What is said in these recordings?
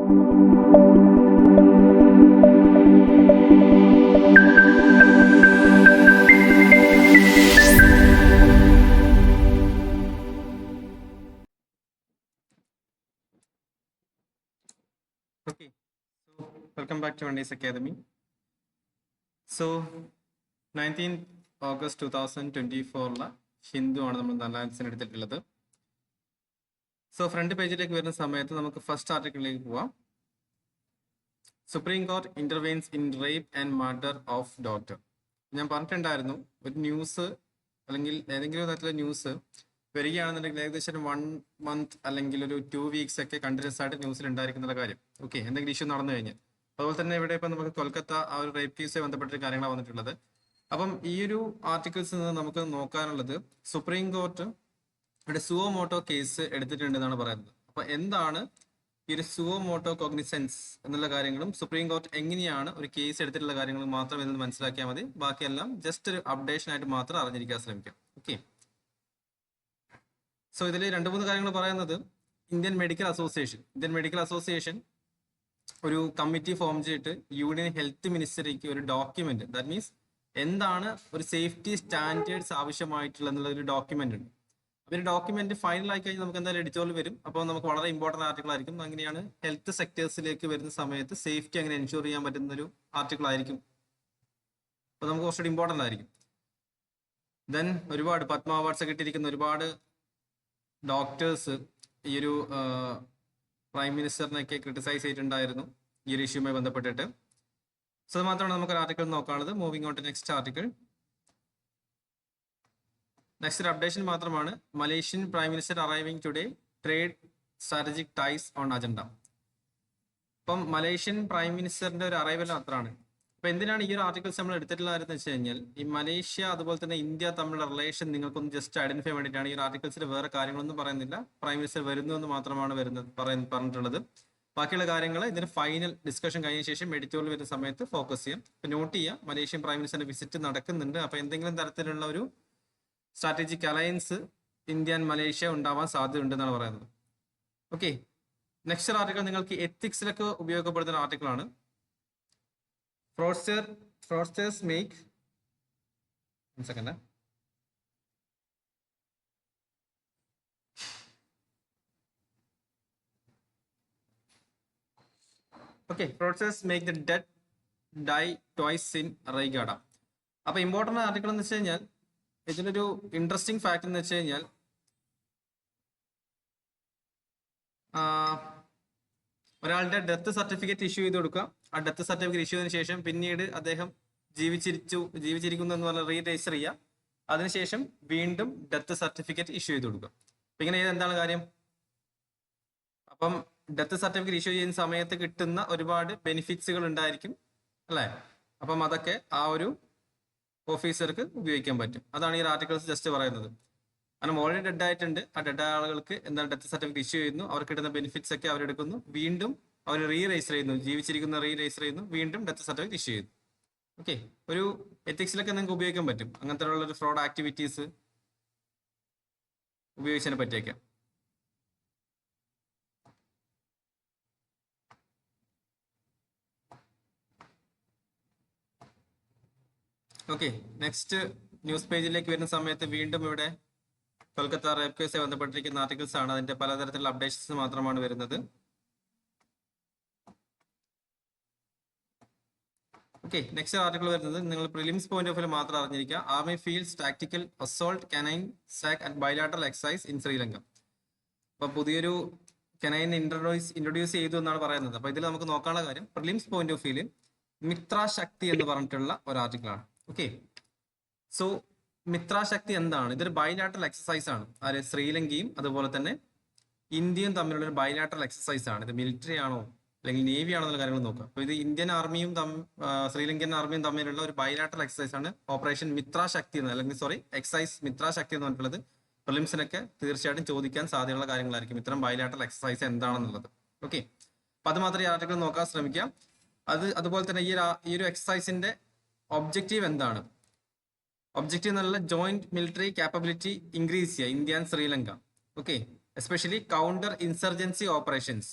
Okay, so welcome back to Mondays Academy. So 19th August 2024 Hindu ആണ് നമ്മൾ അനാലിസിന് എടുത്തിട്ടുള്ളത്. So front പേജിലേക്ക് വരുന്ന സമയത്ത് നമുക്ക് ഫസ്റ്റ് ആർട്ടിക്കിളിലേക്ക് പോവാം. Supreme court intervenes in rape and murder of daughter. ഞാൻ പറഞ്ഞിട്ടുണ്ടായിരുന്നു, ഒരു ന്യൂസ് അല്ലെങ്കിൽ ഏതെങ്കിലും തരത്തിലുള്ള ന്യൂസ് വരികയാണെന്നുണ്ടെങ്കിൽ ഏകദേശം ഒരു 1 month അല്ലെങ്കിൽ ഒരു 2 weeks ഒക്കെ കണ്ടിന്യൂസ് ആയിട്ട് ന്യൂസിൽ ഉണ്ടായിരിക്കുന്ന കാര്യം. ഓക്കെ, എന്തെങ്കിലും ഇഷ്യൂ നടന്നു കഴിഞ്ഞാൽ. അതുപോലെ തന്നെ ഇവിടെ ഇപ്പം നമുക്ക് കൊൽക്കത്ത ആ ഒരു റേപ്പ് കേസുമായി ബന്ധപ്പെട്ട കാര്യങ്ങളാണ് വന്നിട്ടുള്ളത്. അപ്പം ഈ ഒരു ആർട്ടിക്കിൾസ് നിന്ന് നമുക്ക് നോക്കാനുള്ളത്, സുപ്രീം കോർട്ട് ഇവിടെ സുവോ മോട്ടോ കേസ് എടുത്തിട്ടുണ്ട് എന്നാണ് പറയുന്നത്. അപ്പൊ എന്താണ് ഈ ഒരു സുവോ മോട്ടോ കോഗ്നിസൻസ് എന്നുള്ള കാര്യങ്ങളും സുപ്രീം കോർട്ട് എങ്ങനെയാണ് ഒരു കേസ് എടുത്തിട്ടുള്ള കാര്യങ്ങളും മാത്രം എന്ന് മനസ്സിലാക്കിയാൽ മതി. ബാക്കിയെല്ലാം ജസ്റ്റ് ഒരു അപ്ഡേഷൻ ആയിട്ട് മാത്രം അറിഞ്ഞിരിക്കാൻ ശ്രമിക്കാം. ഓക്കെ, സോ ഇതിൽ 2-3 കാര്യങ്ങൾ പറയുന്നത്, ഇന്ത്യൻ മെഡിക്കൽ അസോസിയേഷൻ ഒരു കമ്മിറ്റി ഫോം ചെയ്തിട്ട് യൂണിയൻ ഹെൽത്ത് മിനിസ്റ്ററിക്ക് ഒരു ഡോക്യുമെന്റ്, ദാറ്റ് മീൻസ് എന്താണ് ഒരു സേഫ്റ്റി സ്റ്റാൻഡേർഡ്സ് ആവശ്യമായിട്ടുള്ള എന്നുള്ള ഒരു ഡോക്യുമെന്റ് ഉണ്ട്. അപ്പോൾ ഒരു ഡോക്യുമെന്റ് ഫൈനൽ ആയി കഴിഞ്ഞാൽ നമുക്ക് എന്തായാലും എഡിറ്റോറിയൽ വരും. അപ്പോൾ നമുക്ക് വളരെ ഇമ്പോർട്ടന്റ് ആർട്ടിക്കിൾ ആയിരിക്കും. അങ്ങനെയാണ് ഹെൽത്ത് സെക്ടേഴ്സിലേക്ക് വരുന്ന സമയത്ത് സേഫ്റ്റി അങ്ങനെ എൻഷുർ ചെയ്യാൻ പറ്റുന്ന ഒരു ആർട്ടിക്കിൾ ആയിരിക്കും. അപ്പോൾ നമുക്ക് കുറച്ചുകൂടി ഇമ്പോർട്ടന്റ് ആയിരിക്കും. ദെൻ ഒരുപാട് പത്മ അവാർഡ്സ് കിട്ടിയിരിക്കുന്ന ഒരുപാട് ഡോക്ടേഴ്സ് ഈ ഒരു പ്രൈം മിനിസ്റ്ററിനെയൊക്കെ ക്രിട്ടിസൈസ് ചെയ്തിട്ടുണ്ടായിരുന്നു ഈ ഒരു ഇഷ്യൂമായി ബന്ധപ്പെട്ടിട്ട്. സോ അത് മാത്രമാണ് നമുക്ക് ഒരു ആർട്ടിക്കിൾ നോക്കാനുള്ളത്. Moving on to next article. Next ഒരു അപ്ഡേഷൻ മാത്രമാണ്. Malaysian prime minister arriving today, trade strategic ties on agenda. അപ്പം മലേഷ്യൻ പ്രൈം മിനിസ്റ്ററിന്റെ ഒരു അറൈവൽ മാത്രമാണ്. അപ്പൊ എന്തിനാണ് ഈ ഒരു ആർട്ടിക്കിൾസ് നമ്മൾ എടുത്തിട്ടുള്ളതെന്ന് വെച്ച് കഴിഞ്ഞാൽ, ഈ മലേഷ്യ അതുപോലെ തന്നെ ഇന്ത്യ തമ്മിലുള്ള റിലേഷൻ നിങ്ങൾക്കൊന്ന് ജസ്റ്റ് ഐഡന്റിഫൈ വേണ്ടിയിട്ടാണ്. ഈ ഒരു ആർട്ടിക്കിൾസിൽ വേറെ കാര്യങ്ങളൊന്നും പറയുന്നില്ല. പ്രൈം മിനിസ്റ്റർ വരുന്നു എന്ന് മാത്രമാണ് പറഞ്ഞിട്ടുള്ളത്. ബാക്കിയുള്ള കാര്യങ്ങൾ ഇതിന് ഫൈനൽ ഡിസ്കഷൻ കഴിഞ്ഞ ശേഷം എഡിറ്റോറിയൽ വരുന്ന സമയത്ത് ഫോക്കസ് ചെയ്യാം. ഇപ്പൊ നോട്ട് ചെയ്യാം, മലേഷ്യൻ പ്രൈം മിനിസ്റ്ററിന്റെ വിസിറ്റ് നടക്കുന്നുണ്ട്. അപ്പൊ എന്തെങ്കിലും തരത്തിലുള്ള ഒരു strategic alliance India and Malaysia ഉണ്ടാവാൻ സാധ്യതയുണ്ടെന്നാണ് പറയുന്നത്. ഓക്കെ, നെക്സ്റ്റ് ആർട്ടിക്കിൾ നിങ്ങൾക്ക് എത്തിക്സിലൊക്കെ ഉപയോഗപ്പെടുത്തുന്ന ആർട്ടിക്കിൾ ആണ്. Fraudsters make the dead die twice in Raigada. അപ്പൊ ഇമ്പോർട്ടന്റ് ആർട്ടിക്കിൾ എന്ന് വെച്ച് കഴിഞ്ഞാൽ, ഇതിലൊരു ഇൻട്രസ്റ്റിംഗ് ഫാക്ട് എന്ന് വെച്ച് കഴിഞ്ഞാൽ, ഒരാളുടെ ഡെത്ത് സർട്ടിഫിക്കറ്റ് ഇഷ്യൂ ചെയ്ത് കൊടുക്കുക. ആ ഡെത്ത് സർട്ടിഫിക്കറ്റ് ഇഷ്യൂ ചെയ്തതിനു ശേഷം പിന്നീട് അദ്ദേഹം ജീവിച്ചിരിക്കുന്നു എന്ന് പറഞ്ഞാൽ രജിസ്റ്റർ ചെയ്യുക. അതിനുശേഷം വീണ്ടും ഡെത്ത് സർട്ടിഫിക്കറ്റ് ഇഷ്യൂ ചെയ്ത് കൊടുക്കുക. അപ്പൊ ഇങ്ങനെ എന്താണ് കാര്യം? അപ്പം ഡെത്ത് സർട്ടിഫിക്കറ്റ് ഇഷ്യൂ ചെയ്യുന്ന സമയത്ത് കിട്ടുന്ന ഒരുപാട് ബെനിഫിറ്റ്സുകൾ ഉണ്ടായിരിക്കും അല്ലേ? അപ്പം അതൊക്കെ ആ ഒരു ഓഫീസർക്ക് ഉപയോഗിക്കാൻ പറ്റും. അതാണ് ഈ ആർട്ടിക്കിൾസ് ജസ്റ്റ് പറയുന്നത്. കാരണം ഓൾറെഡി ഡെഡ് ആയിട്ടുണ്ട്, ആ ഡെഡ് ആളുകൾക്ക് എന്താണ് ഡെത്ത് സർട്ടിഫിക്കറ്റ് ഇഷ്യൂ ചെയ്യുന്നു, അവർക്ക് കിട്ടുന്ന ബെനിഫിറ്റ്സ് ഒക്കെ അവരെടുക്കുന്നു, വീണ്ടും അവർ രജിസ്റ്റർ ചെയ്യുന്നു, ജീവിച്ചിരിക്കുന്ന രജിസ്റ്റർ ചെയ്യുന്നു, വീണ്ടും ഡെത്ത് സർട്ടിഫിക്കറ്റ് ഇഷ്യൂ ചെയ്യുന്നു. ഓക്കെ, ഒരു എത്തിക്സിലൊക്കെ നിങ്ങൾക്ക് ഉപയോഗിക്കാൻ പറ്റും. അങ്ങനത്തെ ഉള്ള ഒരു ഫ്രോഡ് ആക്ടിവിറ്റീസ് ഉപയോഗിച്ചതിനെ പറ്റിയൊക്കെ. ഓക്കെ, നെക്സ്റ്റ് ന്യൂസ് പേജിലേക്ക് വരുന്ന സമയത്ത് വീണ്ടും ഇവിടെ കൊൽക്കത്ത റേപ്പ് കേസുമായി ബന്ധപ്പെട്ടിരിക്കുന്ന ആർട്ടിക്കിൾസ് ആണ്. അതിന്റെ പലതരത്തിലുള്ള അപ്ഡേഷൻസ് മാത്രമാണ് വരുന്നത്. ഓക്കെ, നെക്സ്റ്റ് ആർട്ടിക്കിൾ വരുന്നത് നിങ്ങൾ പ്രിലിംസ് പോയിന്റ് ഓഫ് വ്യൂ മാത്രം അറിഞ്ഞിരിക്കുക. Army fields tactical assault canine sack at bilateral exercise in Sri Lanka. അപ്പൊ പുതിയൊരു കനൈൻ ഇൻട്രൊഡ്യൂസ് ചെയ്തു എന്നാണ് പറയുന്നത്. അപ്പൊ ഇതിൽ നമുക്ക് നോക്കാനുള്ള കാര്യം, പ്രിലിംസ് പോയിന്റ് ഓഫ് വ്യൂല് മിത്രശക്തി എന്ന് പറഞ്ഞിട്ടുള്ള ഒരു ആർട്ടിക്കിൾ ആണ്. ഓക്കെ, സോ മിത്രശക്തി എന്താണ്? ഇതൊരു ബൈലാറ്ററൽ എക്സസൈസ് ആണ്. ആര്? ശ്രീലങ്കയും അതുപോലെ തന്നെ ഇന്ത്യയും തമ്മിലുള്ള ഒരു ബൈലാറ്ററൽ എക്സസൈസ് ആണ്. ഇത് മിലിറ്ററി ആണോ അല്ലെങ്കിൽ നേവി ആണോ എന്നുള്ള കാര്യങ്ങൾ നോക്കുക. അപ്പൊ ഇത് ഇന്ത്യൻ ആർമിയും ശ്രീലങ്കൻ ആർമിയും തമ്മിലുള്ള ഒരു ബൈലാറ്ററൽ എക്സസൈസ് ആണ് ഓപ്പറേഷൻ മിത്രശക്തി എന്ന്, അല്ലെങ്കിൽ എക്സസൈസ് മിത്രശക്തി എന്ന് പറഞ്ഞിട്ടുള്ളത്. പ്രിലിംസിനൊക്കെ തീർച്ചയായിട്ടും ചോദിക്കാൻ സാധ്യതയുള്ള കാര്യങ്ങളായിരിക്കും ഇത്തരം ബൈലാറ്ററൽ എക്സസൈസ് എന്താണെന്നുള്ളത്. ഓക്കെ, അപ്പൊ അത് മാത്രം ഈ ആർട്ടിക്കിൾ നോക്കാൻ ശ്രമിക്കാം. അതുപോലെ തന്നെ ഈ ഒരു എക്സസൈസിന്റെ ഒബ്ജക്റ്റീവ് എന്താണ്? ഒബ്ജക്റ്റീവ് എന്നുള്ള ജോയിന്റ് മിലിറ്ററി കാപ്പബിലിറ്റി ഇൻക്രീസ് ചെയ്യുക India and Sri Lanka. Okay, especially counter insurgency operations.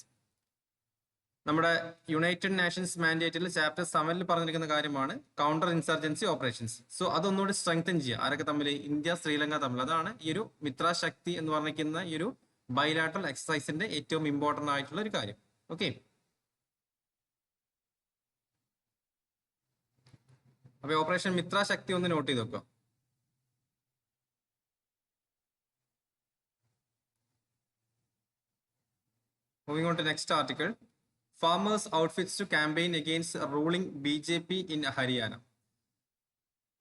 നമ്മുടെ യുണൈറ്റഡ് നേഷൻസ് മാൻഡേറ്റിൽ ചാപ്റ്റർ 7 പറഞ്ഞിരിക്കുന്ന കാര്യമാണ് കൗണ്ടർ ഇൻസർജൻസി ഓപ്പറേഷൻസ്. സോ അതൊന്നുകൂടി സ്ട്രെങ്തൻ ചെയ്യുക. ആരൊക്കെ തമ്മിൽ? ഇന്ത്യ ശ്രീലങ്ക തമ്മിൽ. അതാണ് ഈ ഒരു മിത്രശക്തി എന്ന് പറഞ്ഞിരിക്കുന്ന ഈ ഒരു ബൈലാറ്ററൽ എക്സസൈസിന്റെ ഏറ്റവും ഇമ്പോർട്ടന്റ് ആയിട്ടുള്ള ഒരു കാര്യം. ഓക്കെ, അപ്പൊ ഓപ്പറേഷൻ മിത്രശക്തി ഒന്ന് നോട്ട് ചെയ്ത് വെക്കുക. Moving on to next article. Farmers outfits to campaign against ruling BJP in Haryana.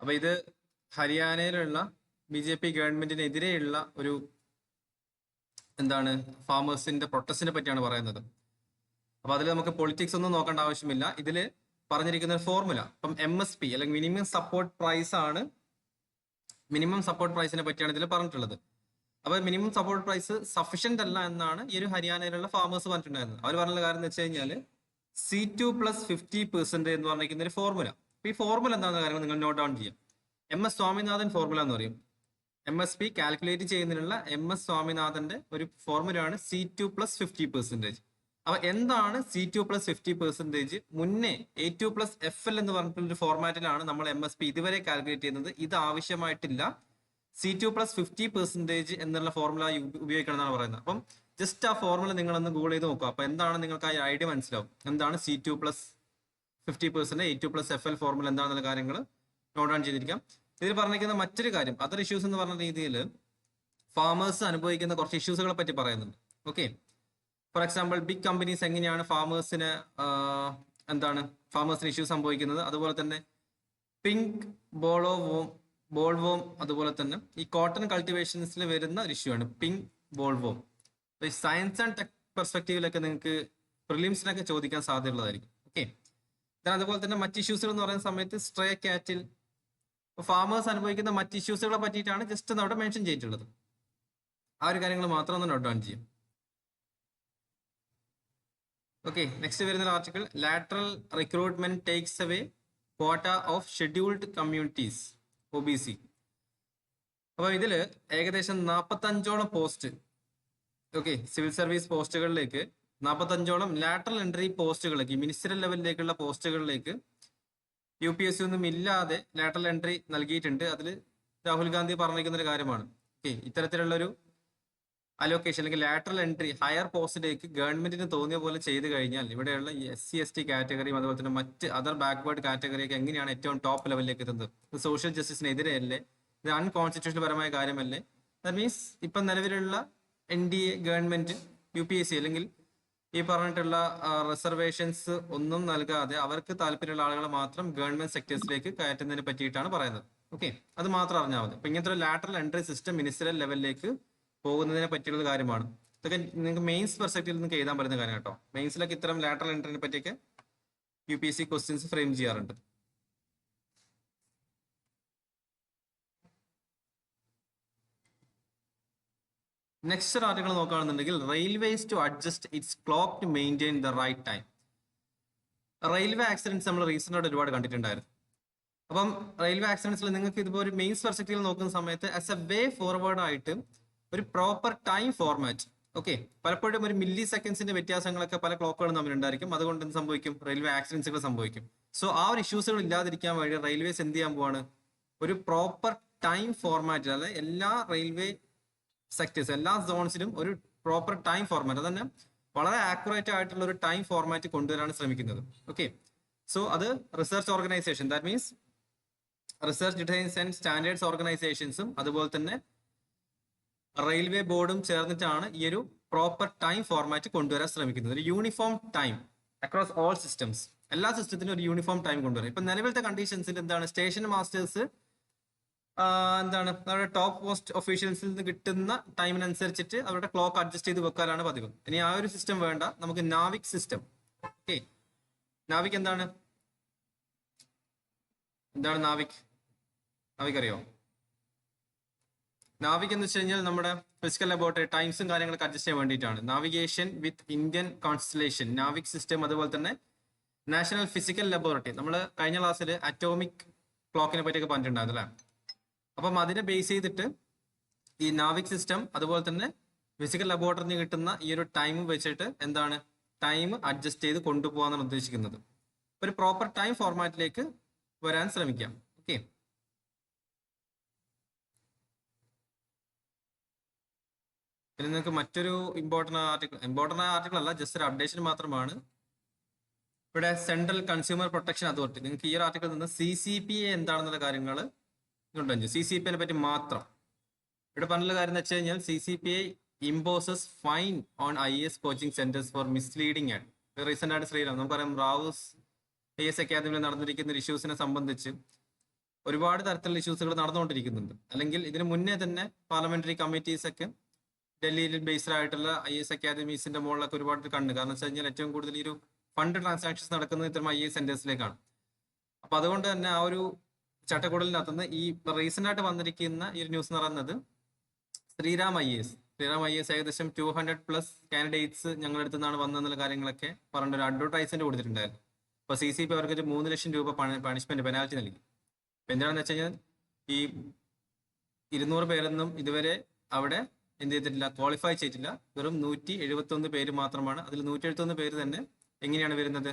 അപ്പൊ ഇത് ഹരിയാനയിലുള്ള BJP ഗവൺമെന്റിനെതിരെയുള്ള ഒരു ഫാമേഴ്സിന്റെ പ്രൊട്ടസ്റ്റിനെ പറ്റിയാണ് പറയുന്നത്. അപ്പൊ അതിൽ നമുക്ക് പൊളിറ്റിക്സ് ഒന്നും നോക്കേണ്ട ആവശ്യമില്ല. ഇതില് പറഞ്ഞിരിക്കുന്ന ഒരു ഫോർമുല, ഇപ്പം MSP അല്ലെങ്കിൽ മിനിമം സപ്പോർട്ട് പ്രൈസ് ആണ്. മിനിമം സപ്പോർട്ട് പ്രൈസിനെ പറ്റിയാണ് ഇതിൽ പറഞ്ഞിട്ടുള്ളത്. അപ്പൊ മിനിമം സപ്പോർട്ട് പ്രൈസ് സഫീഷ്യന്റ് അല്ല എന്നാണ് ഈ ഒരു ഹരിയാനയിലുള്ള ഫാമേഴ്സ് പറഞ്ഞിട്ടുണ്ടായിരുന്നത്. അവർ പറഞ്ഞ കാര്യം എന്ന് വെച്ച് കഴിഞ്ഞാൽ C2 + 50% എന്ന് പറഞ്ഞിരിക്കുന്ന ഒരു ഫോർമുല. അപ്പൊ ഈ ഫോർമുല എന്താണെന്ന കാര്യം നിങ്ങൾ നോട്ട് ഡൗൺ ചെയ്യാം. MS സ്വാമിനാഥൻ ഫോർമുല എന്ന് പറയും. MSP കാൽക്കുലേറ്റ് ചെയ്യുന്നതിനുള്ള MS സ്വാമിനാഥന്റെ ഒരു ഫോർമുലയാണ് C2 + 50%. അപ്പൊ എന്താണ് C2 + 50%? മുന്നേ A2 + FL എന്ന് പറഞ്ഞിട്ടുള്ള ഒരു ഫോർമാറ്റിലാണ് നമ്മൾ MSP ഇതുവരെ കാൽക്കുലേറ്റ് ചെയ്യുന്നത്. ഇത് ആവശ്യമായിട്ടില്ല. C2 + 50% എന്നുള്ള ഫോർമുല ഉപയോഗിക്കണം എന്നാണ് പറയുന്നത്. അപ്പം ജസ്റ്റ് ആ ഫോർമുല നിങ്ങളൊന്ന് ഗൂഗിൾ ചെയ്ത് നോക്കുക. അപ്പൊ എന്താണ് നിങ്ങൾക്ക് ആ ഐഡിയ മനസ്സിലാവും. എന്താണ് C2 + 50%, A2 + FL ഫോർമുല എന്താണെന്നുള്ള കാര്യങ്ങൾ നോട്ട് ഡൗൺ ചെയ്തിരിക്കാം. ഇതിൽ പറഞ്ഞിരിക്കുന്ന മറ്റൊരു കാര്യം, അതർ ഇഷ്യൂസ് എന്ന് പറഞ്ഞ രീതിയിൽ ഫാമേഴ്സ് അനുഭവിക്കുന്ന കുറച്ച് ഇഷ്യൂസുകളെ പറ്റി പറയുന്നുണ്ട്. Okay, for example big companies എങ്ങനെയാണ് ഫാമേഴ്സിന് ഇഷ്യൂ സംഭവിക്കുന്നത്. അതുപോലെ തന്നെ പിങ്ക് ബോൾവോം, അതുപോലെ തന്നെ ഈ കോട്ടൺ കൾട്ടിവേഷൻസിൽ വരുന്ന ഒരു ഇഷ്യൂ ആണ് പിങ്ക് ബോൾവോം. സയൻസ് ആൻഡ് ടെക് പെർസ്പെക്റ്റീവിലൊക്കെ നിങ്ങൾക്ക് പ്രിലിംസിനൊക്കെ ചോദിക്കാൻ സാധ്യതയുള്ളതായിരിക്കും. ഓക്കെ, അതുപോലെ തന്നെ മറ്റ് ഇഷ്യൂസുകൾ എന്ന് പറയുന്ന സമയത്ത് സ്ട്രേ കാറ്റിൽ ഫാമേഴ്സ് അനുഭവിക്കുന്ന മറ്റ് ഇഷ്യൂസുകളെ പറ്റിയിട്ടാണ് ജസ്റ്റ് അവിടെ മെൻഷൻ ചെയ്തിട്ടുള്ളത്. ആ ഒരു കാര്യങ്ങൾ മാത്രം ഒന്ന് നോട്ട് ഡൗൺ ചെയ്യും. ഓക്കെ, നെക്സ്റ്റ് വരുന്ന ആർട്ടിക്കിൾ. Lateral recruitment takes away quota of scheduled communities OBC. അപ്പൊ ഇതില് ഏകദേശം 45ഓളം പോസ്റ്റ്, ഓക്കെ, സിവിൽ സർവീസ് പോസ്റ്റുകളിലേക്ക് 45ഓളം ലാറ്ററൽ എൻട്രി പോസ്റ്റുകളിലേക്ക്, മിനിസ്റ്ററിയൽ ലെവലിലേക്കുള്ള പോസ്റ്റുകളിലേക്ക് UPSC ഒന്നും ഇല്ലാതെ ലാറ്ററൽ എൻട്രി നൽകിയിട്ടുണ്ട്. അതിൽ രാഹുൽ ഗാന്ധി പറഞ്ഞിരിക്കുന്ന ഒരു കാര്യമാണ്. ഓക്കെ, ഇത്തരത്തിലുള്ള ഒരു അലോക്കേഷൻ അല്ലെങ്കിൽ ലാറ്ററൽ എൻട്രി ഹയർ പോസ്റ്റിലേക്ക് ഗവൺമെന്റിന് തോന്നിയ പോലെ ചെയ്തു കഴിഞ്ഞാൽ ഇവിടെയുള്ള SC/ST കാറ്റഗറിയും അതുപോലെ തന്നെ മറ്റ് അതർ ബാക്ക്വേർഡ് കാറ്റഗറിയൊക്കെ എങ്ങനെയാണ് ഏറ്റവും ടോപ്പ് ലെവലിലേക്ക് എത്തുന്നത്? ഇത് സോഷ്യൽ ജസ്റ്റിസിനെതിരെയല്ലേ? ഇത് അൺകോൺസ്റ്റിറ്റ്യൂഷണൽ പരമായ കാര്യമല്ലേ? ദാറ്റ് മീൻസ് ഇപ്പം നിലവിലുള്ള NDA ഗവൺമെന്റ് UPSC അല്ലെങ്കിൽ ഈ പറഞ്ഞിട്ടുള്ള റിസർവേഷൻസ് ഒന്നും നൽകാതെ അവർക്ക് താല്പര്യമുള്ള ആളുകളെ മാത്രം ഗവൺമെന്റ് സെക്ടേഴ്സിലേക്ക് കയറ്റുന്നതിനെ പറ്റിയിട്ടാണ് പറയുന്നത്. ഓക്കെ, അത് മാത്രം അറിഞ്ഞാൽ മതി. അപ്പൊ ഇങ്ങനത്തെ ഒരു ലാറ്ററൽ എൻട്രി സിസ്റ്റം മിനിസ്റ്ററിയൽ ലെവലിലേക്ക് പോകുന്നതിനെ പറ്റിയുള്ള കാര്യമാണ്. ഇതൊക്കെ നിങ്ങൾക്ക് മെയിൻസ് പെർസ്പെക്റ്റീവിൽ നിങ്ങൾക്ക് എഴുതാൻ പറ്റുന്ന കാര്യം കേട്ടോ. മെയിൻസിലൊക്കെ ഇത്തരം ലാറ്ററൽ എൻട്രിനെ പറ്റിയൊക്കെ UPSC ക്വസ്റ്റ്യൻസ് ഫ്രെയിം ചെയ്യാറുണ്ട്. നെക്സ്റ്റ് ആർട്ടിക്കിൾ നോക്കുകയാണെന്നുണ്ടെങ്കിൽ railways to adjust its clock to maintain the right time. Railway accidents നമ്മൾ റീസെന്റ് ആയിട്ട് ഒരുപാട് കണ്ടിട്ടുണ്ടായിരുന്നു. അപ്പം റെയിൽവേ ആക്സിഡൻസിൽ നിങ്ങൾക്ക് ഇതിപ്പോൾ ഒരു മെയിൻസ് പെർസ്പെക്റ്റീവിൽ നോക്കുന്ന സമയത്ത് ആസ് എ വേ ഫോർവേഡ് ആയിട്ട് ഒരു പ്രോപ്പർ ടൈം ഫോർമാറ്റ്. ഓക്കെ, പലപ്പോഴും ഒരു മില്ലി സെക്കൻഡ്സിന്റെ വ്യത്യാസങ്ങളൊക്കെ പല ക്ലോക്കുകളും തമ്മിലുണ്ടായിരിക്കും. അതുകൊണ്ട് എന്ത് സംഭവിക്കും? റെയിൽവേ ആക്സിഡൻസുകൾ സംഭവിക്കും. സോ ആ ഒരു ഇഷ്യൂസുകൾ ഇല്ലാതിരിക്കാൻ വേണ്ടി റെയിൽവേസ് എന്ത് ചെയ്യാൻ പോവാണ്? ഒരു പ്രോപ്പർ ടൈം ഫോർമാറ്റ്, അതായത് എല്ലാ റെയിൽവേ സെക്ടേഴ്സ്, എല്ലാ സോൺസിലും ഒരു പ്രോപ്പർ ടൈം ഫോർമാറ്റ്, അതന്നെ വളരെ ആക്യുറേറ്റ് ആയിട്ടുള്ള ഒരു ടൈം ഫോർമാറ്റ് കൊണ്ടുവരാനാണ് ശ്രമിക്കുന്നത്. ഓക്കെ, സോ അത് research organisation, that means research designs and standards ഓർഗനൈസേഷൻസും അതുപോലെ തന്നെ റെയിൽവേ ബോർഡും ചേർന്നിട്ടാണ് ഈ ഒരു പ്രോപ്പർ ടൈം ഫോർമാറ്റ് കൊണ്ടുവരാൻ ശ്രമിക്കുന്നത്. ഒരു uniform time across all systems, എല്ലാ സിസ്റ്റത്തിനും ഒരു യൂണിഫോം ടൈം കൊണ്ടുവരാം. ഇപ്പൊ നിലവിലത്തെ കണ്ടീഷൻസിൽ എന്താണ്? സ്റ്റേഷൻ മാസ്റ്റേഴ്സ് അവരുടെ ടോപ്പ് പോസ്റ്റ് ഒഫീഷ്യൽസിൽ നിന്ന് കിട്ടുന്ന ടൈമിനനുസരിച്ചിട്ട് അവരുടെ ക്ലോക്ക് അഡ്ജസ്റ്റ് ചെയ്ത് വെക്കാനാണ് പതിവ്. ഇനി ആ ഒരു സിസ്റ്റം വേണ്ട, നമുക്ക് നാവിക് സിസ്റ്റം. ഓക്കെ, നാവിക് എന്താണ് നാവിക് അറിയോ? നാവിക് എന്ന് വെച്ച് കഴിഞ്ഞാൽ നമ്മുടെ ഫിസിക്കൽ ലബോറട്ടറി ടൈംസും കാര്യങ്ങളൊക്കെ അഡ്ജസ്റ്റ് ചെയ്യാൻ വേണ്ടിയിട്ടാണ്. നാവിഗേഷൻ വിത്ത് ഇന്ത്യൻ കോൺസ്റ്റലേഷൻ, നാവിക് സിസ്റ്റം, അതുപോലെ തന്നെ നാഷണൽ ഫിസിക്കൽ ലബോറട്ടറി. നമ്മൾ കഴിഞ്ഞ ക്ലാസ്സിൽ അറ്റോമിക് ക്ലോക്കിനെ പറ്റിയൊക്കെ പറഞ്ഞിട്ടുണ്ടായിരുന്നു അല്ലേ? അപ്പം അതിനെ ബേസ് ചെയ്തിട്ട് ഈ നാവിക് സിസ്റ്റം അതുപോലെ തന്നെ ഫിസിക്കൽ ലബോറട്ടറിന് കിട്ടുന്ന ഈ ഒരു ടൈം വെച്ചിട്ട് ടൈം അഡ്ജസ്റ്റ് ചെയ്ത് കൊണ്ടുപോകാന്നാണ് ഉദ്ദേശിക്കുന്നത്. ഒരു പ്രോപ്പർ ടൈം ഫോർമാറ്റിലേക്ക് വരാൻ ശ്രമിക്കാം. ഓക്കെ, പിന്നെ നിങ്ങൾക്ക് മറ്റൊരു ഇമ്പോർട്ടൻ്റ് ആർട്ടിക്കിൾ അല്ല, ജസ്റ്റ് ഒരു അപ്ഡേഷൻ മാത്രമാണ്. ഇവിടെ സെൻട്രൽ കൺസ്യൂമർ പ്രൊട്ടക്ഷൻ അതോറിറ്റി, നിങ്ങൾക്ക് ഈ ഒരു ആർട്ടിക്കിൾ നിന്ന് CCPA എന്താണെന്നുള്ള കാര്യങ്ങൾ ഉണ്ടെങ്കിൽ CCPA പറ്റി മാത്രം ഇവിടെ പറഞ്ഞുള്ള കാര്യം എന്ന് വെച്ച് കഴിഞ്ഞാൽ CCPA imposes fine on IAS coaching centres for misleading ad. Recent ആയിട്ട് ശ്രീറാം നമുക്കറിയാം, റാവുസ് IAS അക്കാദമിയിൽ നടന്നിരിക്കുന്ന ഇഷ്യൂസിനെ സംബന്ധിച്ച് ഒരുപാട് തരത്തിലുള്ള ഇഷ്യൂസുകൾ നടന്നുകൊണ്ടിരിക്കുന്നുണ്ട്. അല്ലെങ്കിൽ ഇതിന് മുന്നേ തന്നെ പാർലമെന്ററി കമ്മിറ്റീസ് ഒക്കെ ഡൽഹിയിൽ ബേസ്ഡ് ആയിട്ടുള്ള IAS അക്കാദമീസിന്റെ മുകളിലൊക്കെ ഒരുപാട് കണ്ടു. കാരണം വെച്ച് കഴിഞ്ഞാൽ ഏറ്റവും കൂടുതൽ ഈ ഒരു ഫണ്ട് ട്രാൻസാക്ഷൻസ് നടക്കുന്നത് ഇത്തരം IAS സെന്റേഴ്സിലേക്കാണ്. അപ്പൊ അതുകൊണ്ട് തന്നെ ആ ഒരു ചട്ടക്കൂടലിനകത്തുനിന്ന് ഈ റീസെന്റ് ആയിട്ട് വന്നിരിക്കുന്ന ഈ ഒരു ന്യൂസ് എന്ന് പറയുന്നത് ശ്രീറാം IAS ഏകദേശം 200+ കാൻഡിഡേറ്റ്സ് ഞങ്ങളുടെ അടുത്ത് നിന്നാണ് വന്നതെന്നുള്ള കാര്യങ്ങളൊക്കെ പറഞ്ഞ ഒരു അഡ്വർടൈസ്മെന്റ് കൊടുത്തിട്ടുണ്ടായിരുന്നു. അപ്പൊ CCP അവർക്ക് ഒരു 3 ലക്ഷം രൂപ പണിഷ്മെന്റ് പെനാൽറ്റി നൽകി. അപ്പൊ എന്താണെന്ന് വെച്ച് കഴിഞ്ഞാൽ ഈ 200 പേരൊന്നും ഇതുവരെ അവിടെ എന്ത് ചെയ്തിട്ടില്ല, ക്വാളിഫൈ ചെയ്തിട്ടില്ല. വെറും 171 പേര് മാത്രമാണ്. അതിൽ 171 പേര് തന്നെ എങ്ങനെയാണ് വരുന്നത്,